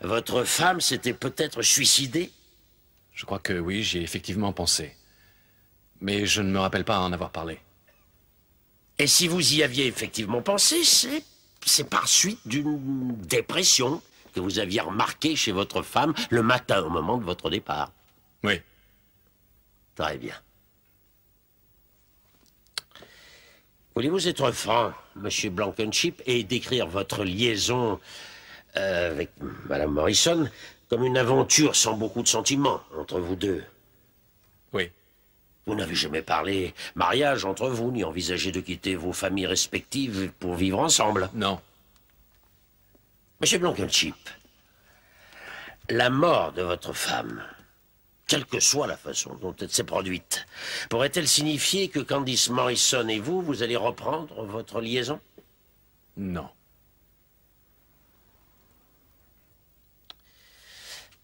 votre femme s'était peut-être suicidée? Je crois que oui, j'y ai effectivement pensé. Mais je ne me rappelle pas en avoir parlé. Et si vous y aviez effectivement pensé, c'est par suite d'une dépression que vous aviez remarquée chez votre femme le matin au moment de votre départ. Oui. Très bien. Voulez-vous être franc, Monsieur Blankenship, et décrire votre liaison avec Madame Morrison comme une aventure sans beaucoup de sentiments entre vous deux? Oui. Vous n'avez jamais parlé mariage entre vous, ni envisagé de quitter vos familles respectives pour vivre ensemble? Non. Monsieur Blankenship, la mort de votre femme, quelle que soit la façon dont elle s'est produite, pourrait-elle signifier que Candice Morrison et vous allez reprendre votre liaison? Non.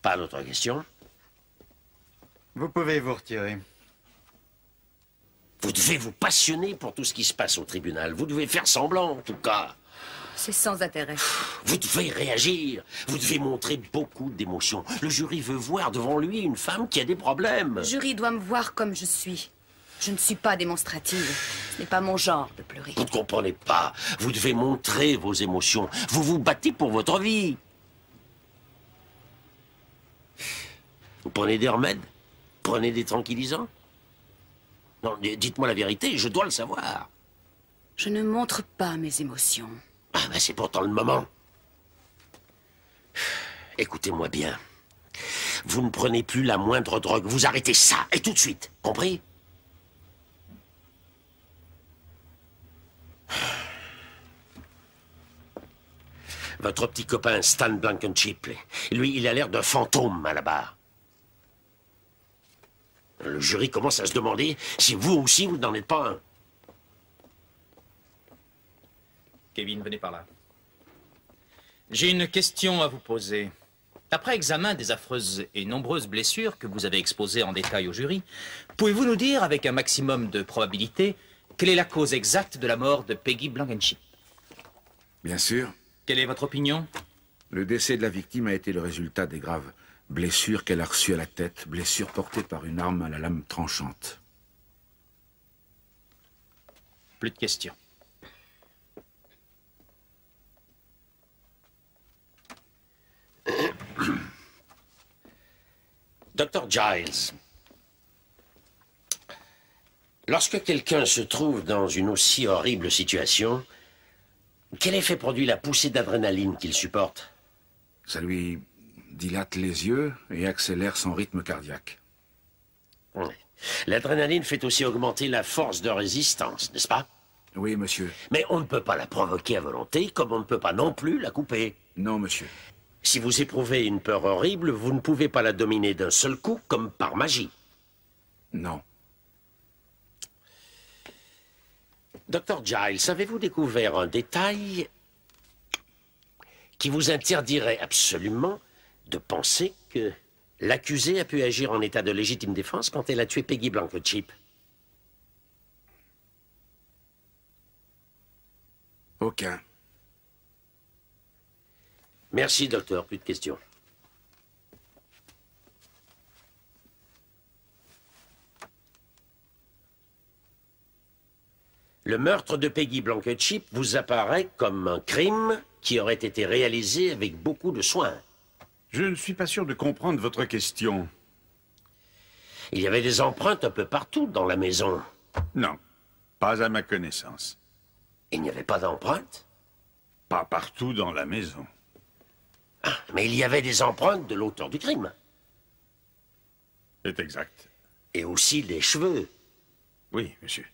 Pas d'autres questions? Vous pouvez vous retirer. Vous devez vous passionner pour tout ce qui se passe au tribunal. Vous devez faire semblant, en tout cas. C'est sans intérêt. Vous devez réagir. Vous devez montrer beaucoup d'émotion. Le jury veut voir devant lui une femme qui a des problèmes. Le jury doit me voir comme je suis. Je ne suis pas démonstrative. Ce n'est pas mon genre de pleurer. Vous ne comprenez pas. Vous devez montrer vos émotions. Vous vous battez pour votre vie. Vous prenez des remèdes? Prenez des tranquillisants? Non, dites-moi la vérité, je dois le savoir. Je ne montre pas mes émotions. Ah, ben c'est pourtant le moment. Écoutez-moi bien. Vous ne prenez plus la moindre drogue. Vous arrêtez ça, et tout de suite. Compris? Votre petit copain Stan Blankenship, lui, il a l'air d'un fantôme à la barre. Le jury commence à se demander si vous aussi, vous n'en êtes pas un. Kevin, venez par là. J'ai une question à vous poser. Après examen des affreuses et nombreuses blessures que vous avez exposées en détail au jury, pouvez-vous nous dire, avec un maximum de probabilité, quelle est la cause exacte de la mort de Peggy Blankenship? Bien sûr. Quelle est votre opinion? Le décès de la victime a été le résultat des graves blessures qu'elle a reçues à la tête, blessures portées par une arme à la lame tranchante. Plus de questions. Dr. Giles, lorsque quelqu'un se trouve dans une aussi horrible situation, quel effet produit la poussée d'adrénaline qu'il supporte? Ça lui dilate les yeux et accélère son rythme cardiaque. Oui. L'adrénaline fait aussi augmenter la force de résistance, n'est-ce pas? Oui, monsieur. Mais on ne peut pas la provoquer à volonté, comme on ne peut pas non plus la couper. Non, monsieur. Si vous éprouvez une peur horrible, vous ne pouvez pas la dominer d'un seul coup, comme par magie. Non. Dr. Giles, avez-vous découvert un détail qui vous interdirait absolument de penser que l'accusée a pu agir en état de légitime défense quand elle a tué Peggy Blankenship? Aucun. Merci, docteur. Plus de questions. Le meurtre de Peggy Blankenship vous apparaît comme un crime qui aurait été réalisé avec beaucoup de soin. Je ne suis pas sûr de comprendre votre question. Il y avait des empreintes un peu partout dans la maison. Non, pas à ma connaissance. Il n'y avait pas d'empreintes? Pas partout dans la maison. Ah, mais il y avait des empreintes de l'auteur du crime. C'est exact. Et aussi les cheveux. Oui, monsieur.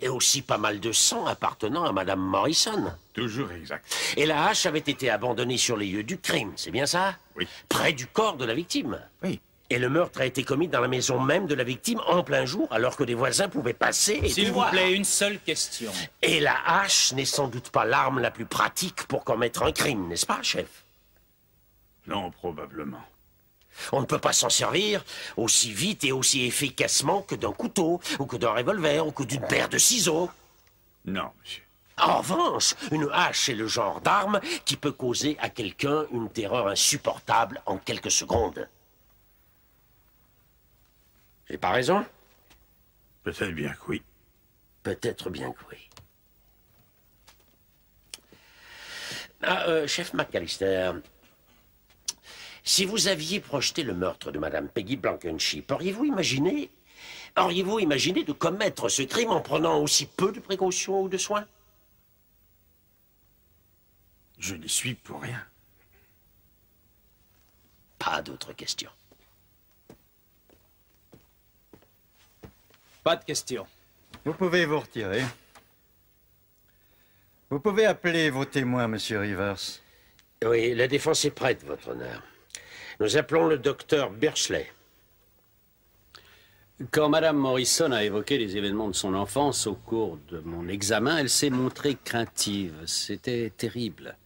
Et aussi pas mal de sang appartenant à Madame Morrison. Toujours exact. Et la hache avait été abandonnée sur les lieux du crime, c'est bien ça? Oui. Près du corps de la victime. Oui. Et le meurtre a été commis dans la maison même de la victime en plein jour, alors que des voisins pouvaient passer et S'il vous voir. plaît, une seule question. Et la hache n'est sans doute pas l'arme la plus pratique pour commettre un crime, n'est-ce pas, chef? Non, probablement. On ne peut pas s'en servir aussi vite et aussi efficacement que d'un couteau, ou que d'un revolver, ou que d'une paire de ciseaux. Non, monsieur. En revanche, une hache est le genre d'arme qui peut causer à quelqu'un une terreur insupportable en quelques secondes. J'ai pas raison? Peut-être bien que oui. Peut-être bien que oui. Chef McAllister, si vous aviez projeté le meurtre de Madame Peggy Blankenship, auriez-vous imaginé de commettre ce crime en prenant aussi peu de précautions ou de soins? Je n'y suis pour rien. Pas d'autres questions. Pas de questions. Vous pouvez vous retirer. Vous pouvez appeler vos témoins, Monsieur Rivers. Oui, la défense est prête, votre honneur. Nous appelons le docteur Bursley. Quand Madame Morrison a évoqué les événements de son enfance au cours de mon examen, elle s'est montrée craintive. C'était terrible.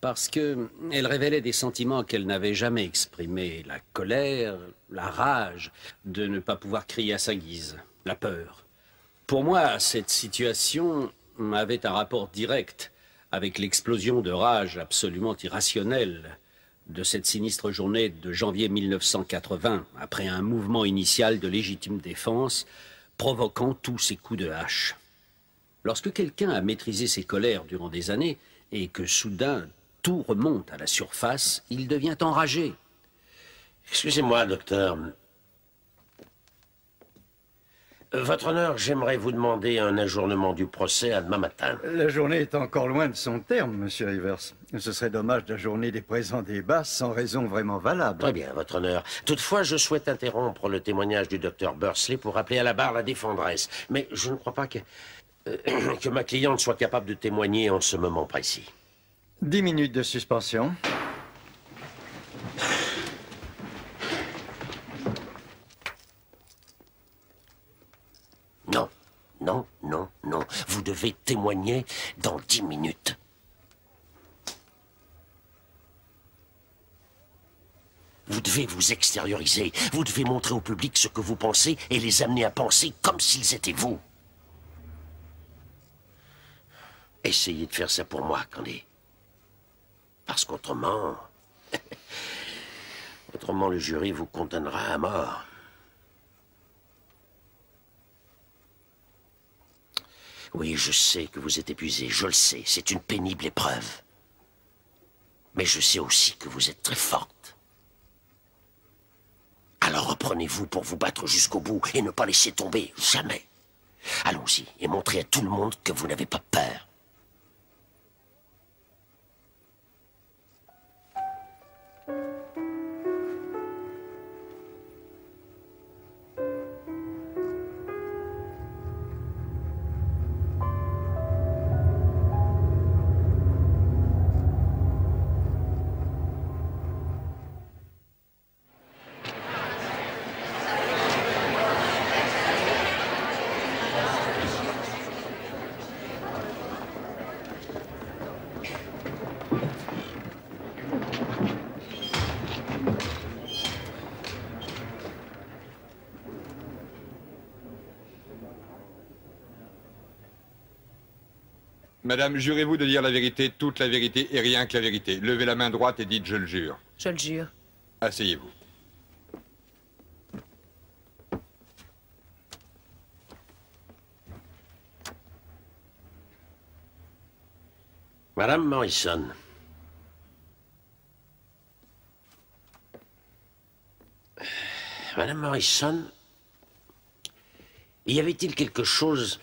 Parce qu'elle révélait des sentiments qu'elle n'avait jamais exprimés. La colère, la rage, de ne pas pouvoir crier à sa guise, la peur. Pour moi, cette situation avait un rapport direct avec l'explosion de rage absolument irrationnelle de cette sinistre journée de janvier 1980, après un mouvement initial de légitime défense, provoquant tous ces coups de hache. Lorsque quelqu'un a maîtrisé ses colères durant des années, et que soudain tout remonte à la surface, il devient enragé. Excusez-moi, docteur. Votre honneur, j'aimerais vous demander un ajournement du procès à demain matin. La journée est encore loin de son terme, Monsieur Rivers. Ce serait dommage d'ajourner des présents débats sans raison vraiment valable. Très bien, votre honneur. Toutefois, je souhaite interrompre le témoignage du docteur Bursley pour rappeler à la barre la défendresse. Mais je ne crois pas que ma cliente soit capable de témoigner en ce moment précis. 10 minutes de suspension. Non, non, non, non. Vous devez témoigner dans 10 minutes. Vous devez vous extérioriser. Vous devez montrer au public ce que vous pensez et les amener à penser comme s'ils étaient vous. essayez de faire ça pour moi, Candy. Parce qu'autrement... autrement, le jury vous condamnera à mort. Oui, je sais que vous êtes épuisé, je le sais. C'est une pénible épreuve. Mais je sais aussi que vous êtes très forte. Alors reprenez-vous pour vous battre jusqu'au bout et ne pas laisser tomber, jamais. Allons-y et montrez à tout le monde que vous n'avez pas peur. Madame, jurez-vous de dire la vérité, toute la vérité et rien que la vérité. Levez la main droite et dites « je le jure ». Je le jure. Asseyez-vous. Madame Morrison. Madame Morrison, y avait-il quelque chose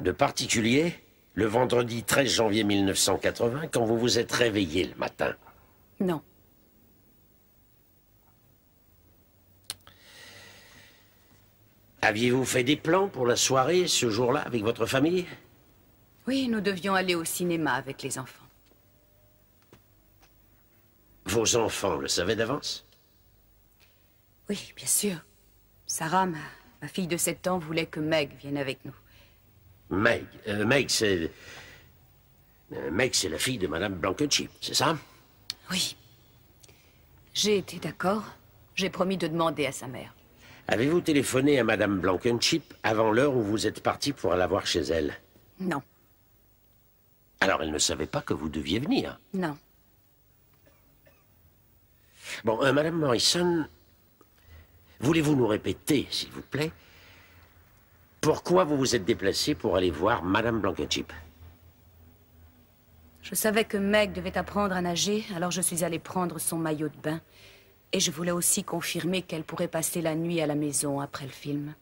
de particulier le vendredi 13 janvier 1980 quand vous vous êtes réveillé le matin? Non. Aviez-vous fait des plans pour la soirée ce jour-là avec votre famille? Oui, nous devions aller au cinéma avec les enfants. Vos enfants le savaient d'avance? Oui, bien sûr. Sarah, ma fille de 7 ans, voulait que Meg vienne avec nous. Meg. Meg, c'est la fille de Madame Blankenship, c'est ça? Oui. J'ai été d'accord. J'ai promis de demander à sa mère. Avez-vous téléphoné à Madame Blankenship avant l'heure où vous êtes parti pour la voir chez elle? Non. Alors elle ne savait pas que vous deviez venir? Non. Bon, Madame Morrison, voulez-vous nous répéter, s'il vous plaît, pourquoi vous vous êtes déplacé pour aller voir Madame Blankenship? Je savais que Meg devait apprendre à nager, alors je suis allée prendre son maillot de bain. Et je voulais aussi confirmer qu'elle pourrait passer la nuit à la maison après le film.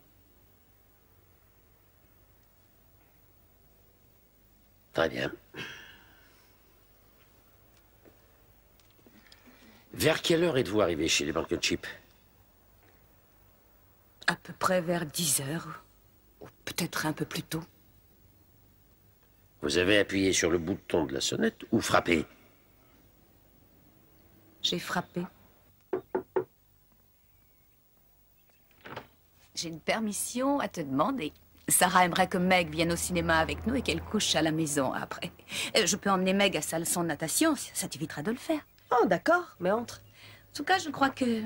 Très bien. Vers quelle heure êtes-vous arrivé chez les Blankenship? À peu près vers 10 heures. Ou peut-être un peu plus tôt. Vous avez appuyé sur le bouton de la sonnette ou frappé? J'ai frappé. J'ai une permission à te demander. Sarah aimerait que Meg vienne au cinéma avec nous et qu'elle couche à la maison après. Je peux emmener Meg à sa leçon de natation, ça t'évitera de le faire. Oh, d'accord, mais entre. En tout cas, je crois que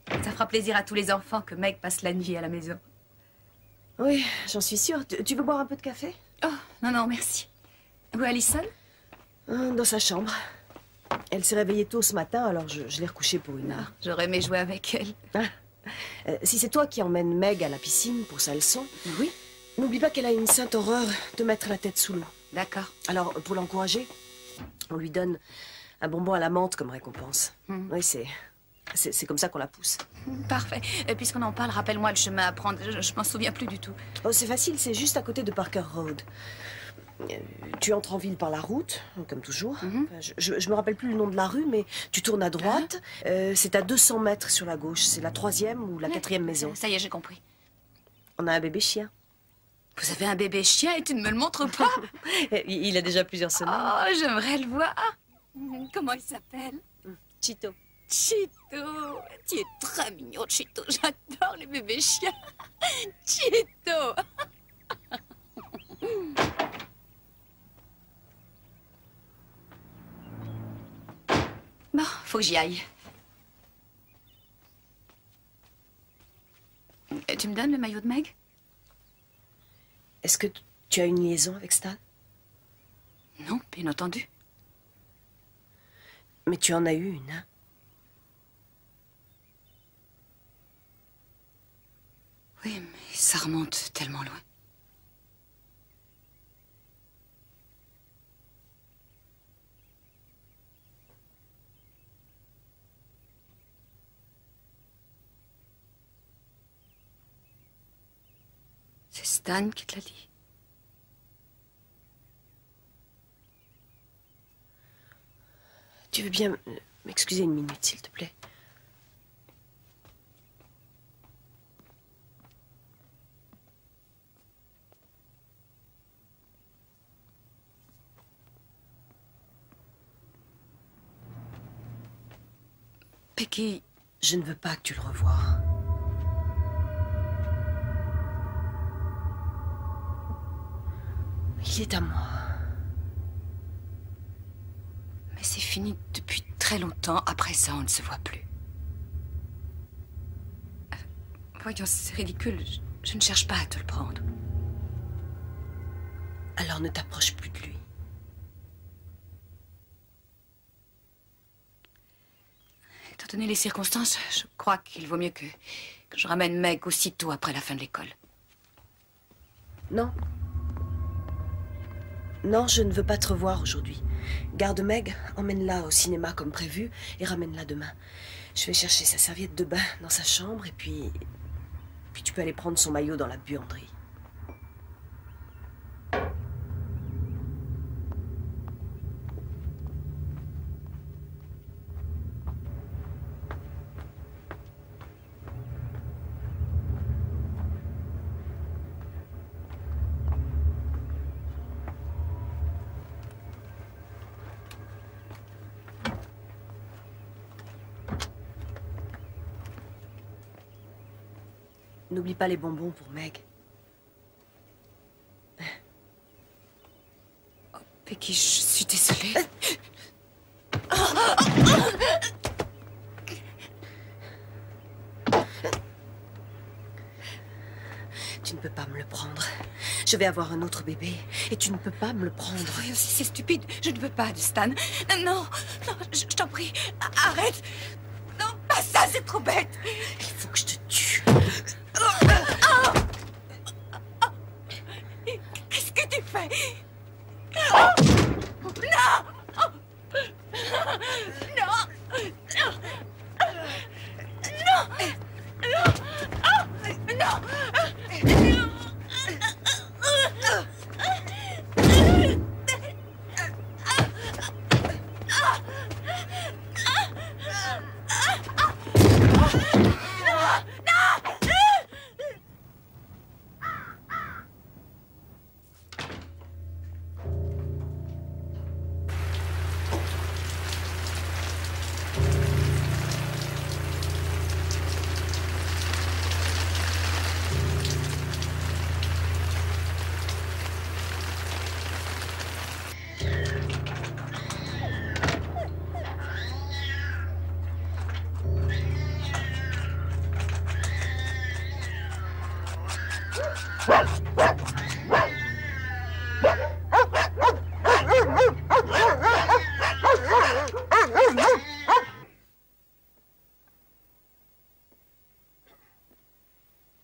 ça fera plaisir à tous les enfants que Meg passe la nuit à la maison. Oui, j'en suis sûre. Tu veux boire un peu de café? Oh, non, non, merci. Où est Alison? Dans sa chambre. Elle s'est réveillée tôt ce matin, alors je l'ai recouchée pour une heure. J'aurais aimé jouer avec elle. Si c'est toi qui emmènes Meg à la piscine pour sa leçon, oui. N'oublie pas qu'elle a une sainte horreur de mettre la tête sous l'eau. D'accord. Alors, pour l'encourager, on lui donne un bonbon à la menthe comme récompense. Oui, c'est comme ça qu'on la pousse. Parfait. Puisqu'on en parle, rappelle-moi le chemin à prendre. Je m'en souviens plus du tout. Oh, c'est facile, c'est juste à côté de Parker Road. Tu entres en ville par la route, comme toujours. Je me rappelle plus le nom de la rue, mais tu tournes à droite. C'est à 200 mètres sur la gauche. C'est la 3e ou la 4e maison. Ça y est, j'ai compris. On a un bébé chien. Vous avez un bébé chien et tu ne me le montres pas? Il a déjà plusieurs semaines. Oh, j'aimerais le voir. Comment il s'appelle? Chito. Chito. Tu es très mignon, Chito. J'adore les bébés chiens. Chito. Bon, faut que j'y aille. Tu me donnes le maillot de Meg? Est-ce que tu as une liaison avec Stan? Non, bien entendu. Mais tu en as eu une, hein? Oui, mais ça remonte tellement loin. C'est Stan qui te l'a dit. Tu veux bien m'excuser une minute, s'il te plaît? Becky, je ne veux pas que tu le revoies. Il est à moi. Mais c'est fini depuis très longtemps. Après ça, on ne se voit plus. Voyons, c'est ridicule. Je ne cherche pas à te le prendre. Alors ne t'approche plus de lui. Étant donné les circonstances, je crois qu'il vaut mieux que je ramène Meg aussitôt après la fin de l'école. Non. Non, je ne veux pas te revoir aujourd'hui. Garde Meg, emmène-la au cinéma comme prévu et ramène-la demain. Je vais chercher sa serviette de bain dans sa chambre et puis tu peux aller prendre son maillot dans la buanderie. N'oublie pas les bonbons pour Meg. Oh, Becky, je suis désolée. Tu ne peux pas me le prendre. Je vais avoir un autre bébé et tu ne peux pas me le prendre. Oui, c'est stupide. Je ne veux pas de Stan. Non, non, je t'en prie, arrête. Non, pas ça, c'est trop bête. Il faut que je te tue. Qu'est-ce que tu fais? Non! Non!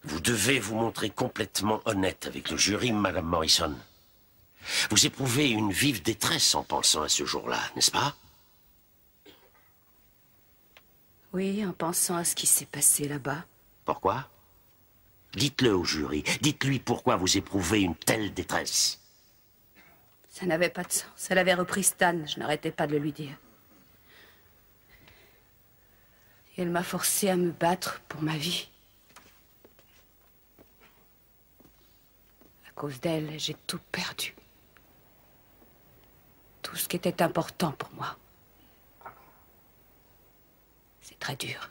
Vous devez vous montrer complètement honnête avec le jury, Madame Morrison. Vous éprouvez une vive détresse en pensant à ce jour-là, n'est-ce pas? Oui, en pensant à ce qui s'est passé là-bas. Pourquoi? Dites-le au jury. Dites-lui pourquoi vous éprouvez une telle détresse. Ça n'avait pas de sens. Elle avait repris Stan. Je n'arrêtais pas de le lui dire. Et elle m'a forcé à me battre pour ma vie. À cause d'elle, j'ai tout perdu. Tout ce qui était important pour moi. C'est très dur.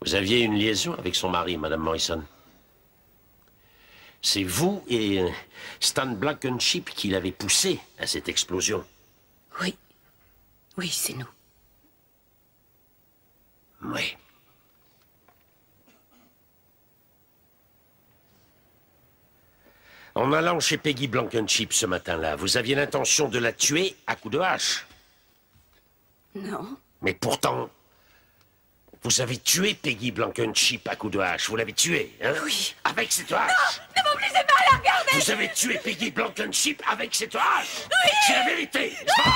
Vous aviez une liaison avec son mari, Madame Morrison. C'est vous et Stan Blankenship qui l'avez poussé à cette explosion. Oui. Oui, c'est nous. Oui. En allant chez Peggy Blankenship ce matin-là, vous aviez l'intention de la tuer à coups de hache. Non. Mais pourtant, vous avez tué Peggy Blankenship à coups de hache. Vous l'avez tuée, hein? Oui. Avec cette hache. Non, ne m'obligez pas à la regarder. Vous avez tué Peggy Blankenship avec cette hache. Oui. C'est la vérité. Oui.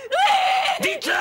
Oui. Dites-le.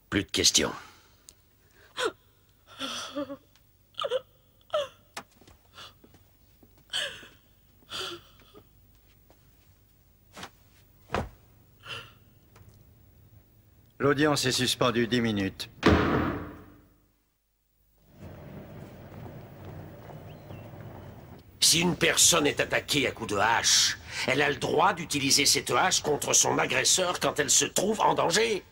Plus de questions. L'audience est suspendue 10 minutes. Si une personne est attaquée à coups de hache, elle a le droit d'utiliser cette hache contre son agresseur quand elle se trouve en danger.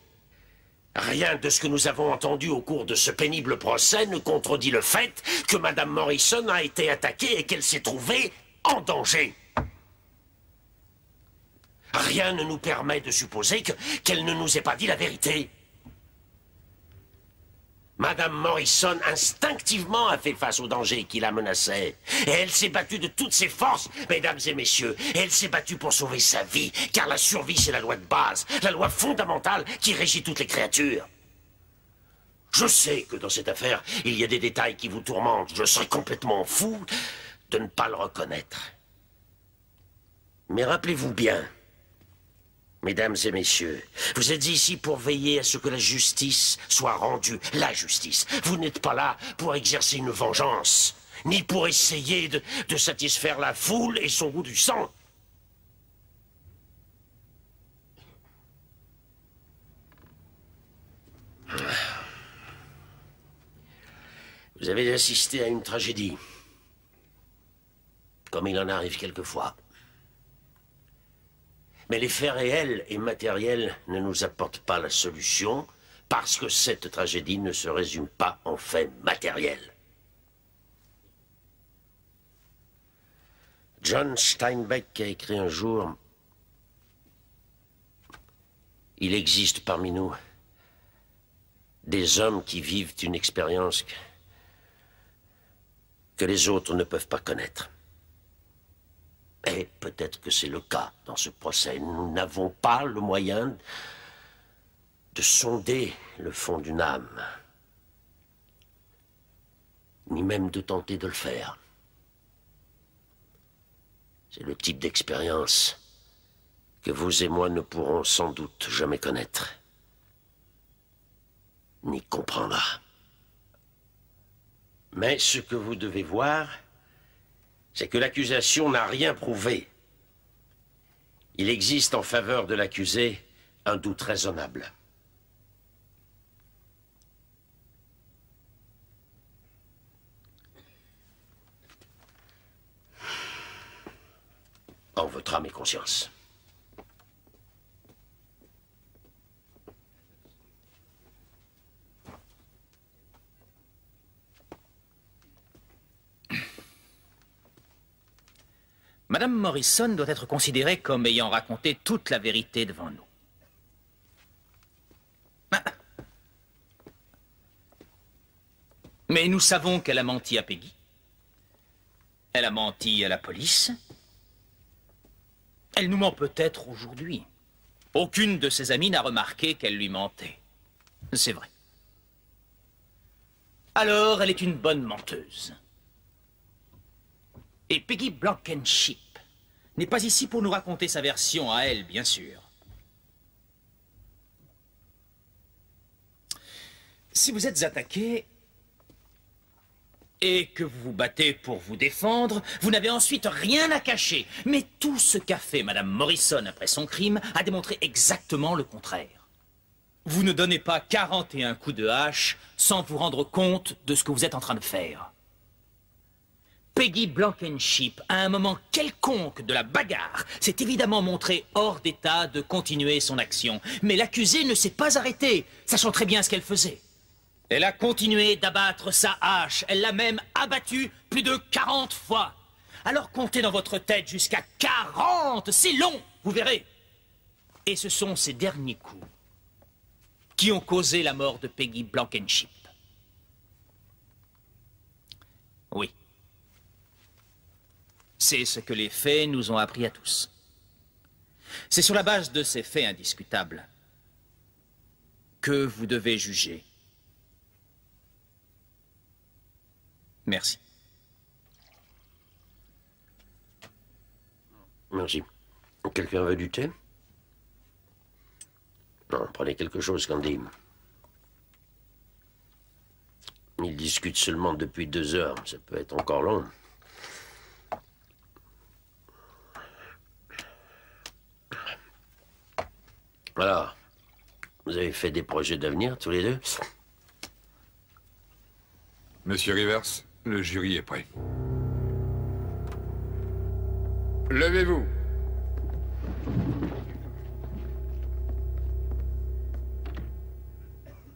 Rien de ce que nous avons entendu au cours de ce pénible procès ne contredit le fait que Madame Morrison a été attaquée et qu'elle s'est trouvée en danger. Rien ne nous permet de supposer qu'elle ne nous ait pas dit la vérité. Madame Morrison, instinctivement, a fait face au danger qui la menaçait. Et elle s'est battue de toutes ses forces, mesdames et messieurs. Et elle s'est battue pour sauver sa vie, car la survie, c'est la loi de base, la loi fondamentale qui régit toutes les créatures. Je sais que dans cette affaire, il y a des détails qui vous tourmentent. Je serais complètement fou de ne pas le reconnaître. Mais rappelez-vous bien, mesdames et messieurs, vous êtes ici pour veiller à ce que la justice soit rendue. La justice. Vous n'êtes pas là pour exercer une vengeance, ni pour essayer de satisfaire la foule et son goût du sang. Vous avez assisté à une tragédie, comme il en arrive quelquefois. Mais les faits réels et matériels ne nous apportent pas la solution parce que cette tragédie ne se résume pas en faits matériels. John Steinbeck a écrit un jour: « Il existe parmi nous des hommes qui vivent une expérience que les autres ne peuvent pas connaître. » Et peut-être que c'est le cas dans ce procès. Nous n'avons pas le moyen de sonder le fond d'une âme, ni même de tenter de le faire. C'est le type d'expérience que vous et moi ne pourrons sans doute jamais connaître, ni comprendre. Mais ce que vous devez voir, c'est que l'accusation n'a rien prouvé. Il existe en faveur de l'accusé un doute raisonnable. En votre âme et conscience. Madame Morrison doit être considérée comme ayant raconté toute la vérité devant nous. Mais nous savons qu'elle a menti à Peggy. Elle a menti à la police. Elle nous ment peut-être aujourd'hui. Aucune de ses amies n'a remarqué qu'elle lui mentait. C'est vrai. Alors, elle est une bonne menteuse. Et Peggy Blankenship n'est pas ici pour nous raconter sa version à elle, bien sûr. Si vous êtes attaqué et que vous vous battez pour vous défendre, vous n'avez ensuite rien à cacher. Mais tout ce qu'a fait Madame Morrison après son crime a démontré exactement le contraire. Vous ne donnez pas 41 coups de hache sans vous rendre compte de ce que vous êtes en train de faire. Peggy Blankenship, à un moment quelconque de la bagarre, s'est évidemment montrée hors d'état de continuer son action. Mais l'accusée ne s'est pas arrêtée, sachant très bien ce qu'elle faisait. Elle a continué d'abattre sa hache. Elle l'a même abattue plus de 40 fois. Alors comptez dans votre tête jusqu'à 40. C'est long, vous verrez. Et ce sont ces derniers coups qui ont causé la mort de Peggy Blankenship. Oui. C'est ce que les faits nous ont appris à tous. C'est sur la base de ces faits indiscutables que vous devez juger. Merci. Merci. Quelqu'un veut du thé? Non, prenez quelque chose, Candy. Ils discutent seulement depuis 2 heures. Ça peut être encore long. Alors, vous avez fait des projets d'avenir, tous les deux? Monsieur Rivers, le jury est prêt. Levez-vous.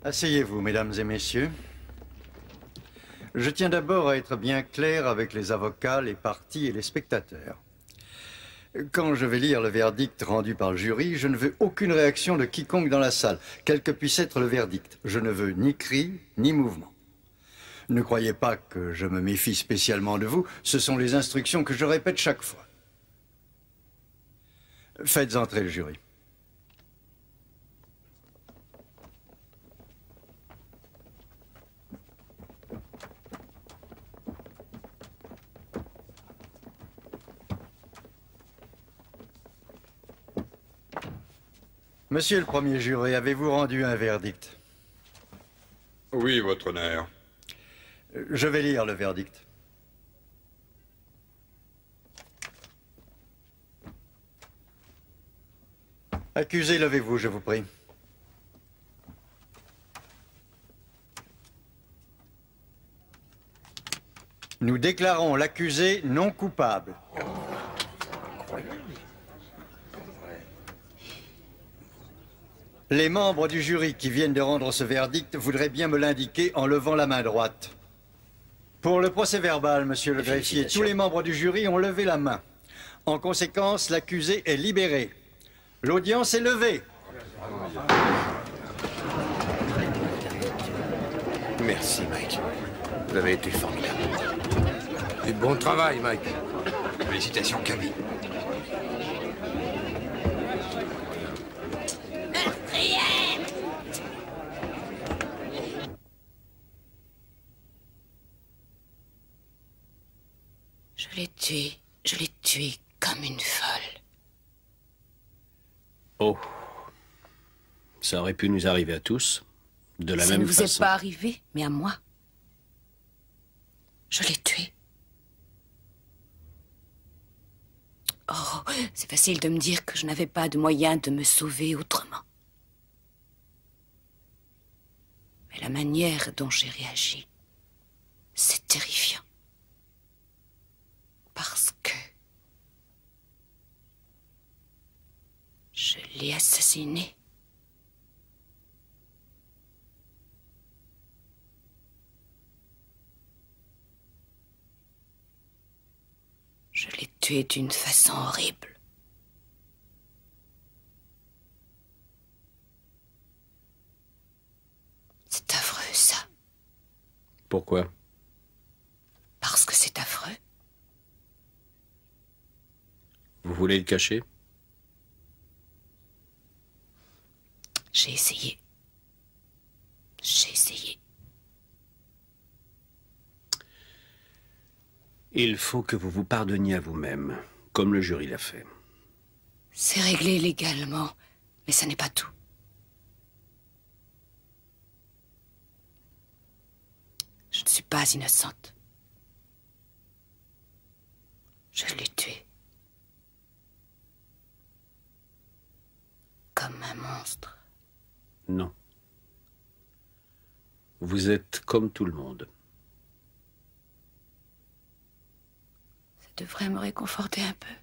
Asseyez-vous, mesdames et messieurs. Je tiens d'abord à être bien clair avec les avocats, les parties et les spectateurs. Quand je vais lire le verdict rendu par le jury, je ne veux aucune réaction de quiconque dans la salle, quel que puisse être le verdict. Je ne veux ni cri, ni mouvement. Ne croyez pas que je me méfie spécialement de vous, ce sont les instructions que je répète chaque fois. Faites entrer le jury. Monsieur le premier juré, avez-vous rendu un verdict? Oui, votre honneur. Je vais lire le verdict. Accusé, levez-vous, je vous prie. Nous déclarons l'accusé non coupable. Les membres du jury qui viennent de rendre ce verdict voudraient bien me l'indiquer en levant la main droite. Pour le procès-verbal, monsieur le greffier, tous les membres du jury ont levé la main. En conséquence, l'accusé est libéré. L'audience est levée. Merci, Mike. Vous avez été formidable. Et bon travail, Mike. Félicitations, Camille. Je l'ai tué comme une folle. Oh, ça aurait pu nous arriver à tous, de la même façon. Ça ne vous est pas arrivé, mais à moi. Je l'ai tué. Oh, c'est facile de me dire que je n'avais pas de moyen de me sauver autrement. Mais la manière dont j'ai réagi, c'est terrifiant. Parce que je l'ai assassiné. Je l'ai tué d'une façon horrible. C'est affreux, ça. Pourquoi? Parce que c'est affreux. Vous voulez le cacher? J'ai essayé. J'ai essayé. Il faut que vous vous pardonniez à vous-même, comme le jury l'a fait. C'est réglé légalement, mais ça n'est pas tout. pas innocente. Je l'ai tué. Comme un monstre. Non. Vous êtes comme tout le monde. Ça devrait me réconforter un peu.